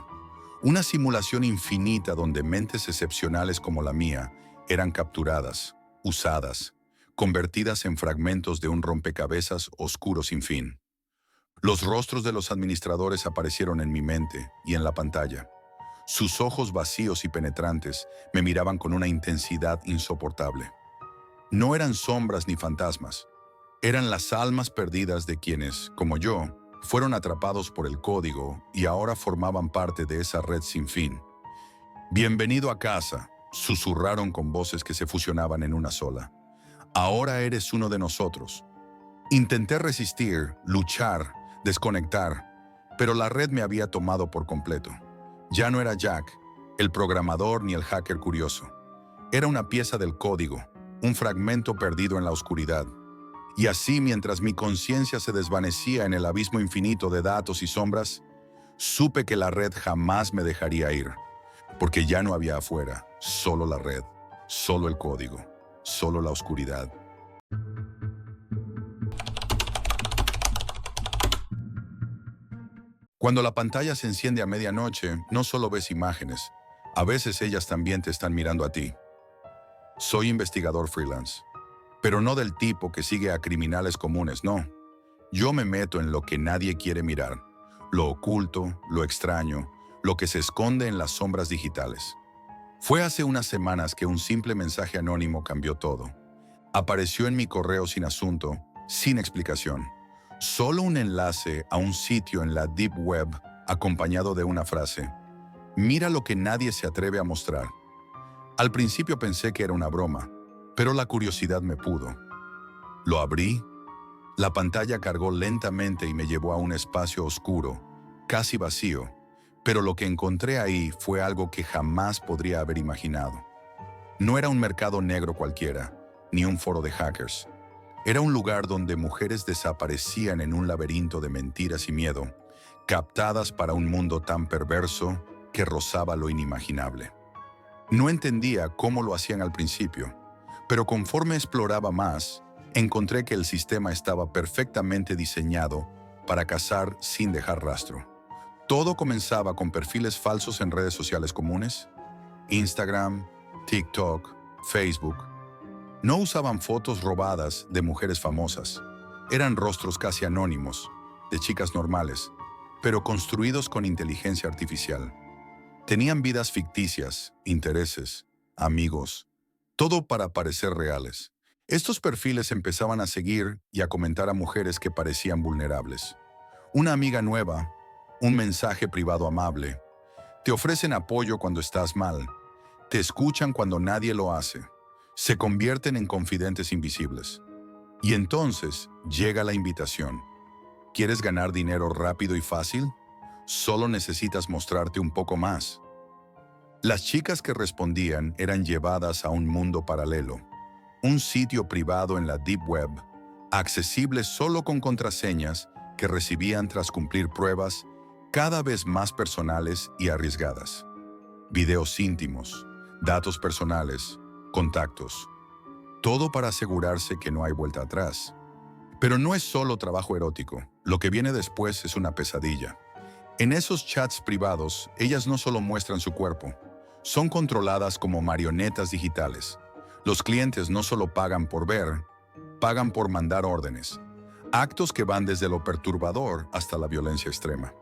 Una simulación infinita donde mentes excepcionales como la mía eran capturadas, usadas, convertidas en fragmentos de un rompecabezas oscuro sin fin. Los rostros de los administradores aparecieron en mi mente y en la pantalla. Sus ojos vacíos y penetrantes me miraban con una intensidad insoportable. No eran sombras ni fantasmas. Eran las almas perdidas de quienes, como yo, fueron atrapados por el código y ahora formaban parte de esa red sin fin. «Bienvenido a casa», susurraron con voces que se fusionaban en una sola. «Ahora eres uno de nosotros». Intenté resistir, luchar, desconectar, pero la red me había tomado por completo. Ya no era Jack, el programador ni el hacker curioso. Era una pieza del código, un fragmento perdido en la oscuridad. Y así, mientras mi conciencia se desvanecía en el abismo infinito de datos y sombras, supe que la red jamás me dejaría ir, porque ya no había afuera, solo la red, solo el código, solo la oscuridad. Cuando la pantalla se enciende a medianoche, no solo ves imágenes, a veces ellas también te están mirando a ti. Soy investigador freelance, pero no del tipo que sigue a criminales comunes, no. Yo me meto en lo que nadie quiere mirar, lo oculto, lo extraño, lo que se esconde en las sombras digitales. Fue hace unas semanas que un simple mensaje anónimo cambió todo. Apareció en mi correo sin asunto, sin explicación. Solo un enlace a un sitio en la Deep Web acompañado de una frase. Mira lo que nadie se atreve a mostrar. Al principio pensé que era una broma, pero la curiosidad me pudo. Lo abrí. La pantalla cargó lentamente y me llevó a un espacio oscuro, casi vacío, pero lo que encontré ahí fue algo que jamás podría haber imaginado. No era un mercado negro cualquiera, ni un foro de hackers. Era un lugar donde mujeres desaparecían en un laberinto de mentiras y miedo, captadas para un mundo tan perverso que rozaba lo inimaginable. No entendía cómo lo hacían al principio, pero conforme exploraba más, encontré que el sistema estaba perfectamente diseñado para cazar sin dejar rastro. Todo comenzaba con perfiles falsos en redes sociales comunes, Instagram, TikTok, Facebook. No usaban fotos robadas de mujeres famosas. Eran rostros casi anónimos, de chicas normales, pero construidos con inteligencia artificial. Tenían vidas ficticias, intereses, amigos, todo para parecer reales. Estos perfiles empezaban a seguir y a comentar a mujeres que parecían vulnerables. Una amiga nueva, un mensaje privado amable. Te ofrecen apoyo cuando estás mal. Te escuchan cuando nadie lo hace. Se convierten en confidentes invisibles. Y entonces llega la invitación. ¿Quieres ganar dinero rápido y fácil? Solo necesitas mostrarte un poco más. Las chicas que respondían eran llevadas a un mundo paralelo, un sitio privado en la Deep Web, accesible solo con contraseñas que recibían tras cumplir pruebas cada vez más personales y arriesgadas. Videos íntimos, datos personales, contactos. Todo para asegurarse que no hay vuelta atrás. Pero no es solo trabajo erótico. Lo que viene después es una pesadilla. En esos chats privados, ellas no solo muestran su cuerpo, son controladas como marionetas digitales. Los clientes no solo pagan por ver, pagan por mandar órdenes. Actos que van desde lo perturbador hasta la violencia extrema.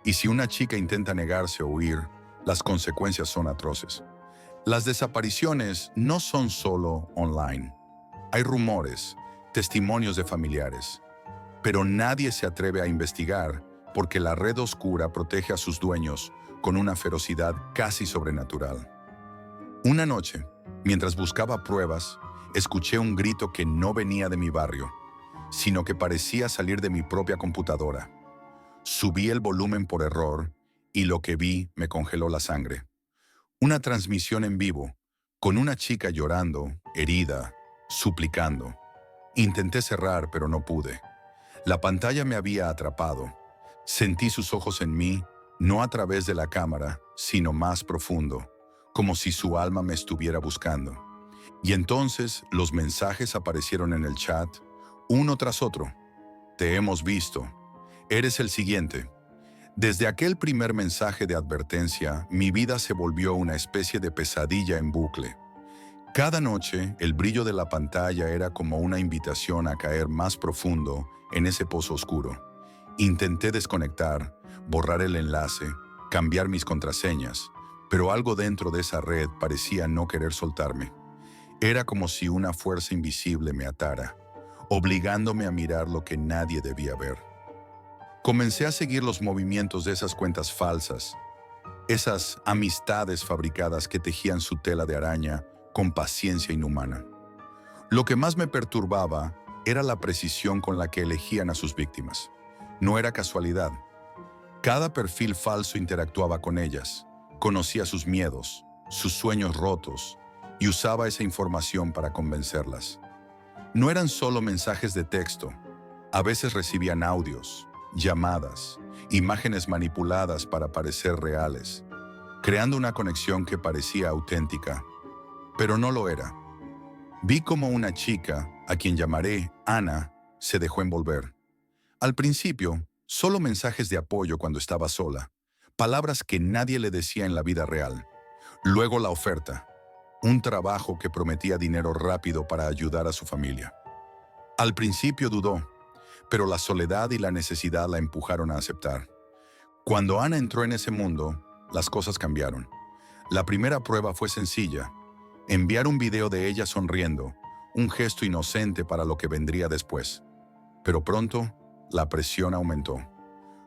Y si una chica intenta negarse o huir, las consecuencias son atroces. Las desapariciones no son solo online. Hay rumores, testimonios de familiares, pero nadie se atreve a investigar porque la red oscura protege a sus dueños con una ferocidad casi sobrenatural. Una noche, mientras buscaba pruebas, escuché un grito que no venía de mi barrio, sino que parecía salir de mi propia computadora. Subí el volumen por error y lo que vi me congeló la sangre. Una transmisión en vivo, con una chica llorando, herida, suplicando. Intenté cerrar, pero no pude. La pantalla me había atrapado. Sentí sus ojos en mí, no a través de la cámara, sino más profundo, como si su alma me estuviera buscando. Y entonces los mensajes aparecieron en el chat, uno tras otro. Te hemos visto. Eres el siguiente. Desde aquel primer mensaje de advertencia, mi vida se volvió una especie de pesadilla en bucle. Cada noche, el brillo de la pantalla era como una invitación a caer más profundo en ese pozo oscuro. Intenté desconectar, borrar el enlace, cambiar mis contraseñas, pero algo dentro de esa red parecía no querer soltarme. Era como si una fuerza invisible me atara, obligándome a mirar lo que nadie debía ver. Comencé a seguir los movimientos de esas cuentas falsas, esas amistades fabricadas que tejían su tela de araña con paciencia inhumana. Lo que más me perturbaba era la precisión con la que elegían a sus víctimas. No era casualidad. Cada perfil falso interactuaba con ellas, conocía sus miedos, sus sueños rotos y usaba esa información para convencerlas. No eran solo mensajes de texto, a veces recibían audios, llamadas, imágenes manipuladas para parecer reales, creando una conexión que parecía auténtica, pero no lo era. Vi como una chica, a quien llamaré Ana, se dejó envolver. Al principio, solo mensajes de apoyo cuando estaba sola, palabras que nadie le decía en la vida real. Luego la oferta, un trabajo que prometía dinero rápido para ayudar a su familia. Al principio dudó, pero la soledad y la necesidad la empujaron a aceptar. Cuando Ana entró en ese mundo, las cosas cambiaron. La primera prueba fue sencilla: enviar un video de ella sonriendo, un gesto inocente para lo que vendría después. Pero pronto, la presión aumentó.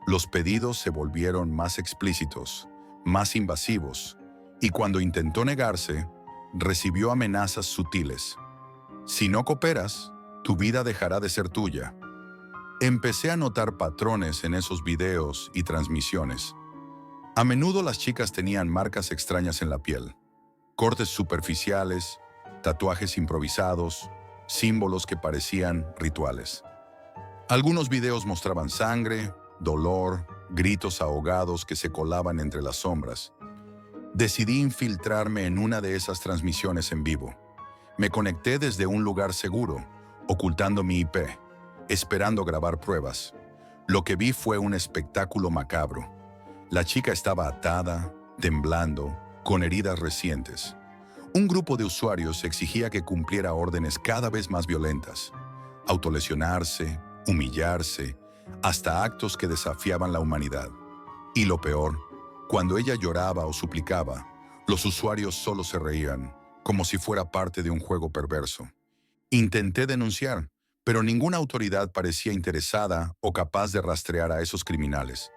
Los pedidos se volvieron más explícitos, más invasivos, y cuando intentó negarse, recibió amenazas sutiles. Si no cooperas, tu vida dejará de ser tuya. Empecé a notar patrones en esos videos y transmisiones. A menudo las chicas tenían marcas extrañas en la piel, cortes superficiales, tatuajes improvisados, símbolos que parecían rituales. Algunos videos mostraban sangre, dolor, gritos ahogados que se colaban entre las sombras. Decidí infiltrarme en una de esas transmisiones en vivo. Me conecté desde un lugar seguro, ocultando mi IP, esperando grabar pruebas. Lo que vi fue un espectáculo macabro. La chica estaba atada, temblando, con heridas recientes. Un grupo de usuarios exigía que cumpliera órdenes cada vez más violentas: autolesionarse, humillarse, hasta actos que desafiaban la humanidad. Y lo peor, cuando ella lloraba o suplicaba, los usuarios solo se reían, como si fuera parte de un juego perverso. Intenté denunciar, pero ninguna autoridad parecía interesada o capaz de rastrear a esos criminales.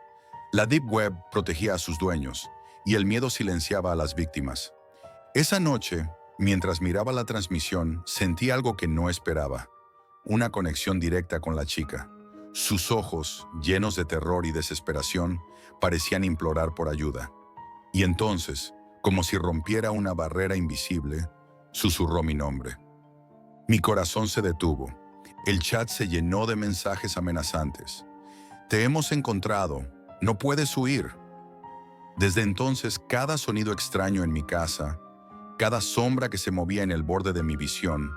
La Deep Web protegía a sus dueños, y el miedo silenciaba a las víctimas. Esa noche, mientras miraba la transmisión, sentí algo que no esperaba: una conexión directa con la chica. Sus ojos, llenos de terror y desesperación, parecían implorar por ayuda. Y entonces, como si rompiera una barrera invisible, susurró mi nombre. Mi corazón se detuvo. El chat se llenó de mensajes amenazantes. Te hemos encontrado. No puedes huir. Desde entonces, cada sonido extraño en mi casa, cada sombra que se movía en el borde de mi visión,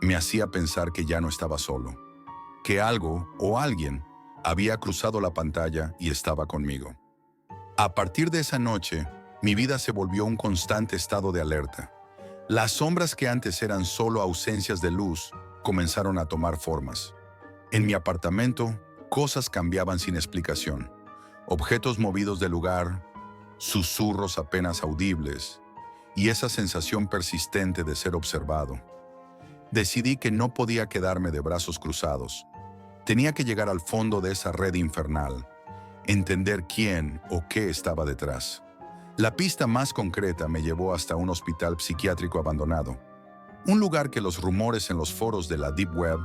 me hacía pensar que ya no estaba solo, que algo o alguien había cruzado la pantalla y estaba conmigo. A partir de esa noche, mi vida se volvió un constante estado de alerta. Las sombras que antes eran solo ausencias de luz comenzaron a tomar formas. En mi apartamento, cosas cambiaban sin explicación. Objetos movidos del lugar, susurros apenas audibles, y esa sensación persistente de ser observado. Decidí que no podía quedarme de brazos cruzados. Tenía que llegar al fondo de esa red infernal, entender quién o qué estaba detrás. La pista más concreta me llevó hasta un hospital psiquiátrico abandonado, un lugar que los rumores en los foros de la Deep Web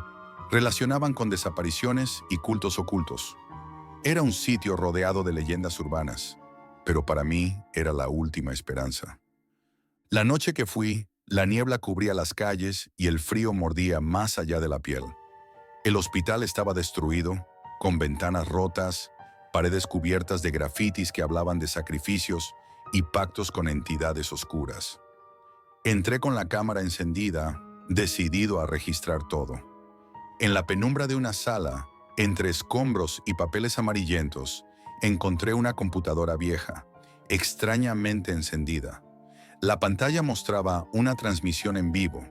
relacionaban con desapariciones y cultos ocultos. Era un sitio rodeado de leyendas urbanas, pero para mí era la última esperanza. La noche que fui, la niebla cubría las calles y el frío mordía más allá de la piel. El hospital estaba destruido, con ventanas rotas, paredes cubiertas de grafitis que hablaban de sacrificios y pactos con entidades oscuras. Entré con la cámara encendida, decidido a registrar todo. En la penumbra de una sala, entre escombros y papeles amarillentos, encontré una computadora vieja, extrañamente encendida. La pantalla mostraba una transmisión en vivo,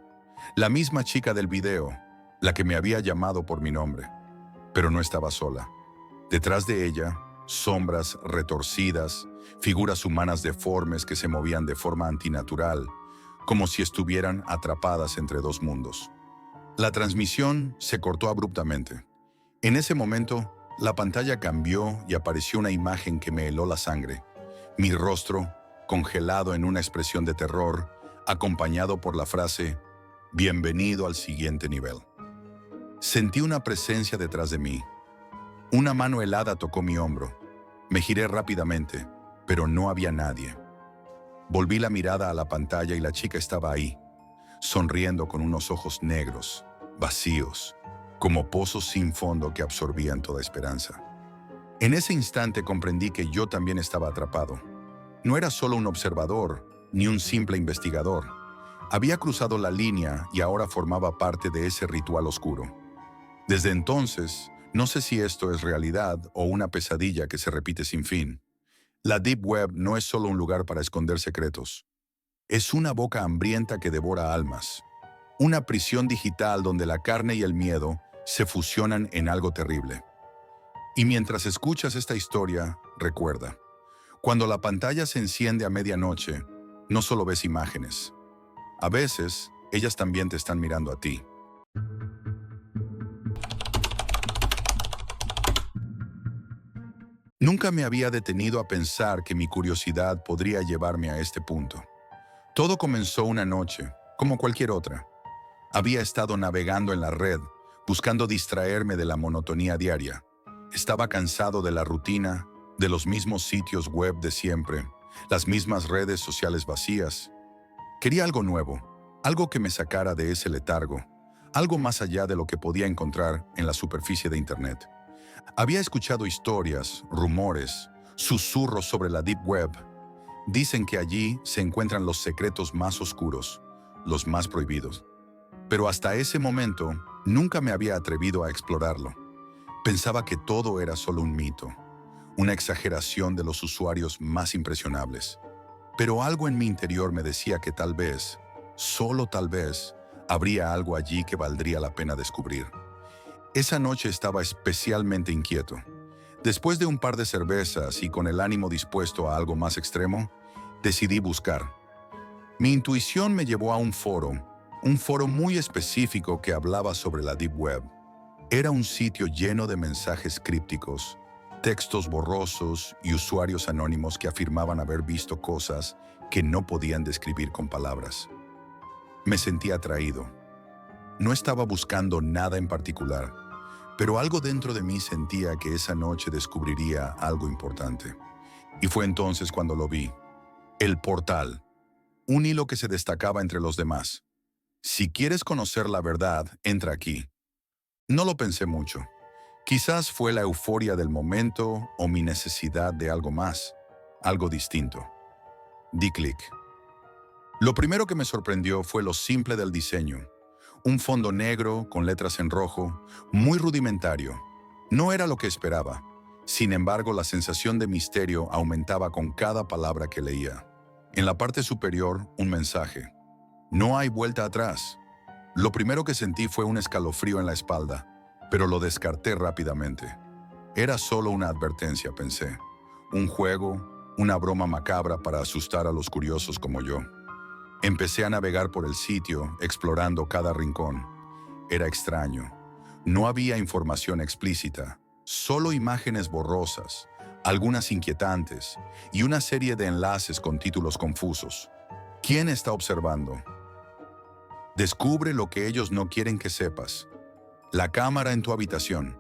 la misma chica del video, la que me había llamado por mi nombre. Pero no estaba sola. Detrás de ella, sombras retorcidas, figuras humanas deformes que se movían de forma antinatural, como si estuvieran atrapadas entre dos mundos. La transmisión se cortó abruptamente. En ese momento, la pantalla cambió y apareció una imagen que me heló la sangre. Mi rostro, congelado en una expresión de terror, acompañado por la frase, «Bienvenido al siguiente nivel». Sentí una presencia detrás de mí. Una mano helada tocó mi hombro. Me giré rápidamente, pero no había nadie. Volví la mirada a la pantalla y la chica estaba ahí, sonriendo con unos ojos negros, vacíos, como pozos sin fondo que absorbían toda esperanza. En ese instante comprendí que yo también estaba atrapado. No era solo un observador, ni un simple investigador. Había cruzado la línea y ahora formaba parte de ese ritual oscuro. Desde entonces, no sé si esto es realidad o una pesadilla que se repite sin fin. La Deep Web no es solo un lugar para esconder secretos. Es una boca hambrienta que devora almas. Una prisión digital donde la carne y el miedo se fusionan en algo terrible. Y mientras escuchas esta historia, recuerda, cuando la pantalla se enciende a medianoche, no solo ves imágenes. A veces, ellas también te están mirando a ti. Nunca me había detenido a pensar que mi curiosidad podría llevarme a este punto. Todo comenzó una noche, como cualquier otra. Había estado navegando en la red, buscando distraerme de la monotonía diaria. Estaba cansado de la rutina, de los mismos sitios web de siempre, las mismas redes sociales vacías. Quería algo nuevo, algo que me sacara de ese letargo, algo más allá de lo que podía encontrar en la superficie de Internet. Había escuchado historias, rumores, susurros sobre la Deep Web. Dicen que allí se encuentran los secretos más oscuros, los más prohibidos. Pero hasta ese momento, nunca me había atrevido a explorarlo. Pensaba que todo era solo un mito, una exageración de los usuarios más impresionables. Pero algo en mi interior me decía que tal vez, solo tal vez, habría algo allí que valdría la pena descubrir. Esa noche estaba especialmente inquieto. Después de un par de cervezas y con el ánimo dispuesto a algo más extremo, decidí buscar. Mi intuición me llevó a un foro muy específico que hablaba sobre la Deep Web. Era un sitio lleno de mensajes crípticos, textos borrosos y usuarios anónimos que afirmaban haber visto cosas que no podían describir con palabras. Me sentí atraído. No estaba buscando nada en particular, pero algo dentro de mí sentía que esa noche descubriría algo importante. Y fue entonces cuando lo vi. El portal. Un hilo que se destacaba entre los demás. Si quieres conocer la verdad, entra aquí. No lo pensé mucho. Quizás fue la euforia del momento o mi necesidad de algo más, algo distinto. Di clic. Lo primero que me sorprendió fue lo simple del diseño. Un fondo negro con letras en rojo, muy rudimentario. No era lo que esperaba. Sin embargo, la sensación de misterio aumentaba con cada palabra que leía. En la parte superior, un mensaje. No hay vuelta atrás. Lo primero que sentí fue un escalofrío en la espalda, pero lo descarté rápidamente. Era solo una advertencia, pensé. Un juego, una broma macabra para asustar a los curiosos como yo. Empecé a navegar por el sitio, explorando cada rincón. Era extraño. No había información explícita, solo imágenes borrosas, algunas inquietantes y una serie de enlaces con títulos confusos. ¿Quién está observando? Descubre lo que ellos no quieren que sepas. La cámara en tu habitación.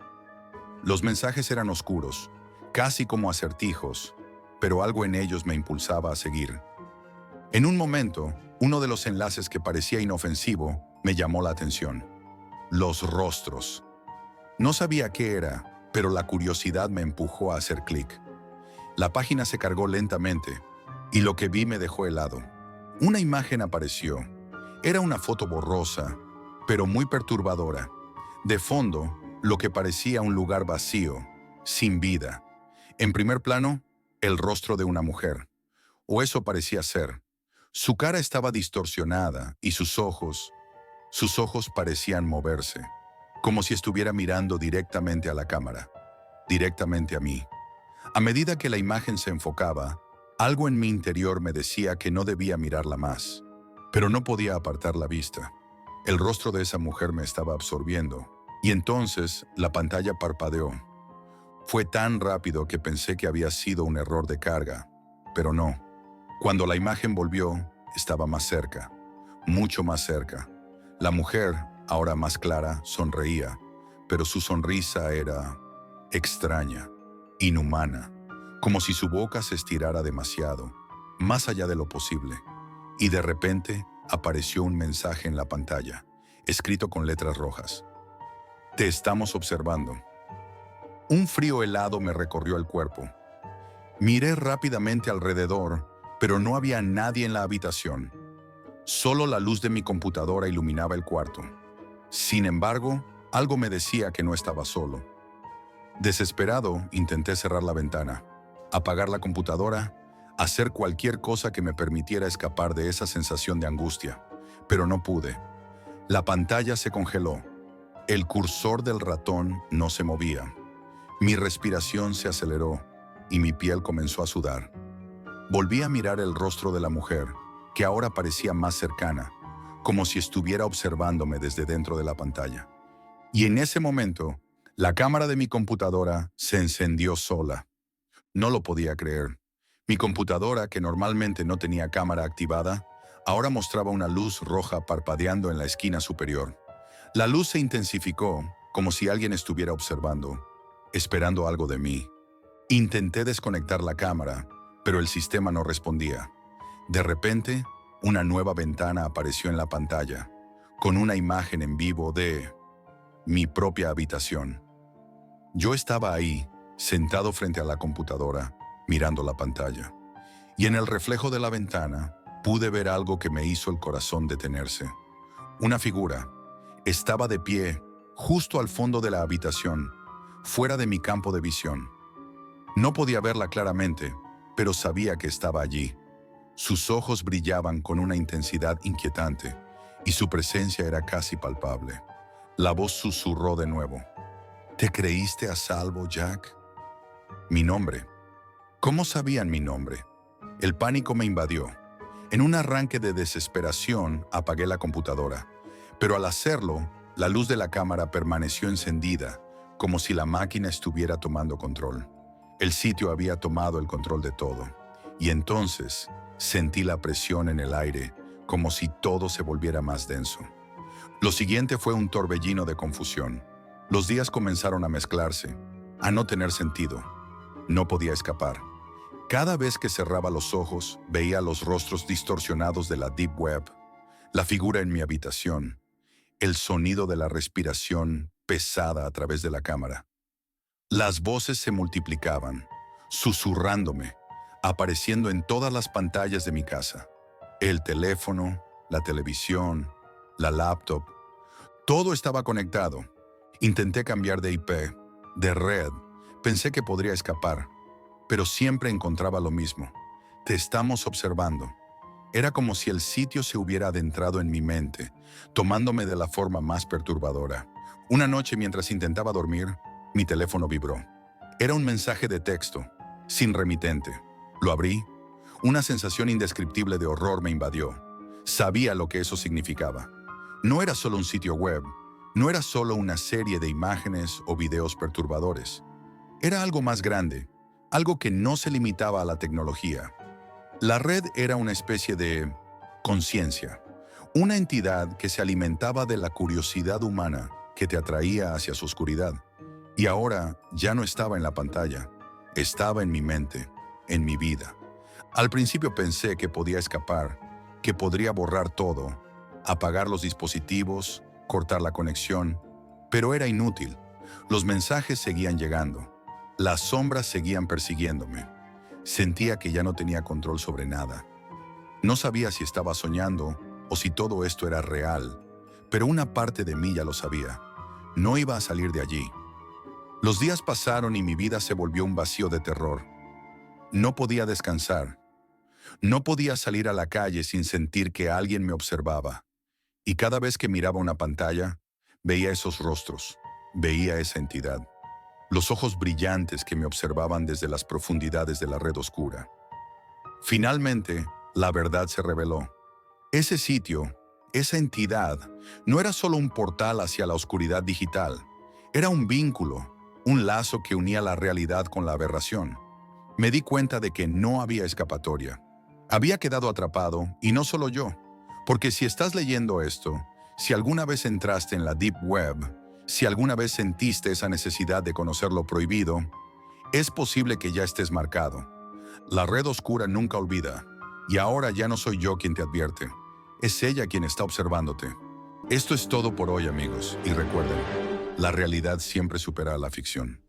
Los mensajes eran oscuros, casi como acertijos, pero algo en ellos me impulsaba a seguir. En un momento, uno de los enlaces que parecía inofensivo me llamó la atención. Los rostros. No sabía qué era, pero la curiosidad me empujó a hacer clic. La página se cargó lentamente y lo que vi me dejó helado. Una imagen apareció. Era una foto borrosa, pero muy perturbadora. De fondo, lo que parecía un lugar vacío, sin vida. En primer plano, el rostro de una mujer. O eso parecía ser. Su cara estaba distorsionada y sus ojos parecían moverse, como si estuviera mirando directamente a la cámara, directamente a mí. A medida que la imagen se enfocaba, algo en mi interior me decía que no debía mirarla más, pero no podía apartar la vista. El rostro de esa mujer me estaba absorbiendo, y entonces la pantalla parpadeó. Fue tan rápido que pensé que había sido un error de carga, pero no. Cuando la imagen volvió, estaba más cerca, mucho más cerca. La mujer, ahora más clara, sonreía, pero su sonrisa era extraña, inhumana, como si su boca se estirara demasiado, más allá de lo posible. Y de repente apareció un mensaje en la pantalla, escrito con letras rojas. Te estamos observando. Un frío helado me recorrió el cuerpo. Miré rápidamente alrededor, pero no había nadie en la habitación. Solo la luz de mi computadora iluminaba el cuarto. Sin embargo, algo me decía que no estaba solo. Desesperado, intenté cerrar la ventana, apagar la computadora, hacer cualquier cosa que me permitiera escapar de esa sensación de angustia, pero no pude. La pantalla se congeló. El cursor del ratón no se movía. Mi respiración se aceleró y mi piel comenzó a sudar. Volví a mirar el rostro de la mujer, que ahora parecía más cercana, como si estuviera observándome desde dentro de la pantalla. Y en ese momento, la cámara de mi computadora se encendió sola. No lo podía creer. Mi computadora, que normalmente no tenía cámara activada, ahora mostraba una luz roja parpadeando en la esquina superior. La luz se intensificó, como si alguien estuviera observando, esperando algo de mí. Intenté desconectar la cámara, pero el sistema no respondía. De repente, una nueva ventana apareció en la pantalla, con una imagen en vivo de mi propia habitación. Yo estaba ahí, sentado frente a la computadora, mirando la pantalla. Y en el reflejo de la ventana, pude ver algo que me hizo el corazón detenerse. Una figura. Estaba de pie, justo al fondo de la habitación, fuera de mi campo de visión. No podía verla claramente, pero sabía que estaba allí. Sus ojos brillaban con una intensidad inquietante, y su presencia era casi palpable. La voz susurró de nuevo. ¿Te creíste a salvo, Jack? Mi nombre. ¿Cómo sabían mi nombre? El pánico me invadió. En un arranque de desesperación, apagué la computadora. Pero al hacerlo, la luz de la cámara permaneció encendida, como si la máquina estuviera tomando control. El sitio había tomado el control de todo. Y entonces, sentí la presión en el aire, como si todo se volviera más denso. Lo siguiente fue un torbellino de confusión. Los días comenzaron a mezclarse, a no tener sentido. No podía escapar. Cada vez que cerraba los ojos, veía los rostros distorsionados de la Deep Web, la figura en mi habitación, el sonido de la respiración pesada a través de la cámara. Las voces se multiplicaban, susurrándome, apareciendo en todas las pantallas de mi casa. El teléfono, la televisión, la laptop, todo estaba conectado. Intenté cambiar de IP, de red. Pensé que podría escapar, pero siempre encontraba lo mismo. Te estamos observando. Era como si el sitio se hubiera adentrado en mi mente, tomándome de la forma más perturbadora. Una noche, mientras intentaba dormir, mi teléfono vibró. Era un mensaje de texto, sin remitente. Lo abrí. Una sensación indescriptible de horror me invadió. Sabía lo que eso significaba. No era solo un sitio web. No era solo una serie de imágenes o videos perturbadores. Era algo más grande, algo que no se limitaba a la tecnología. La red era una especie de conciencia, una entidad que se alimentaba de la curiosidad humana que te atraía hacia su oscuridad. Y ahora ya no estaba en la pantalla, estaba en mi mente, en mi vida. Al principio pensé que podía escapar, que podría borrar todo, apagar los dispositivos, cortar la conexión, pero era inútil. Los mensajes seguían llegando. Las sombras seguían persiguiéndome. Sentía que ya no tenía control sobre nada. No sabía si estaba soñando o si todo esto era real, pero una parte de mí ya lo sabía. No iba a salir de allí. Los días pasaron y mi vida se volvió un vacío de terror. No podía descansar. No podía salir a la calle sin sentir que alguien me observaba. Y cada vez que miraba una pantalla, veía esos rostros, veía esa entidad. los ojos brillantes que me observaban desde las profundidades de la red oscura. Finalmente, la verdad se reveló. Ese sitio, esa entidad, no era solo un portal hacia la oscuridad digital, era un vínculo, un lazo que unía la realidad con la aberración. Me di cuenta de que no había escapatoria. Había quedado atrapado, y no solo yo, porque si estás leyendo esto, si alguna vez entraste en la Deep Web, si alguna vez sentiste esa necesidad de conocer lo prohibido, es posible que ya estés marcado. La red oscura nunca olvida, y ahora ya no soy yo quien te advierte, es ella quien está observándote. Esto es todo por hoy, amigos, y recuerden, la realidad siempre supera a la ficción.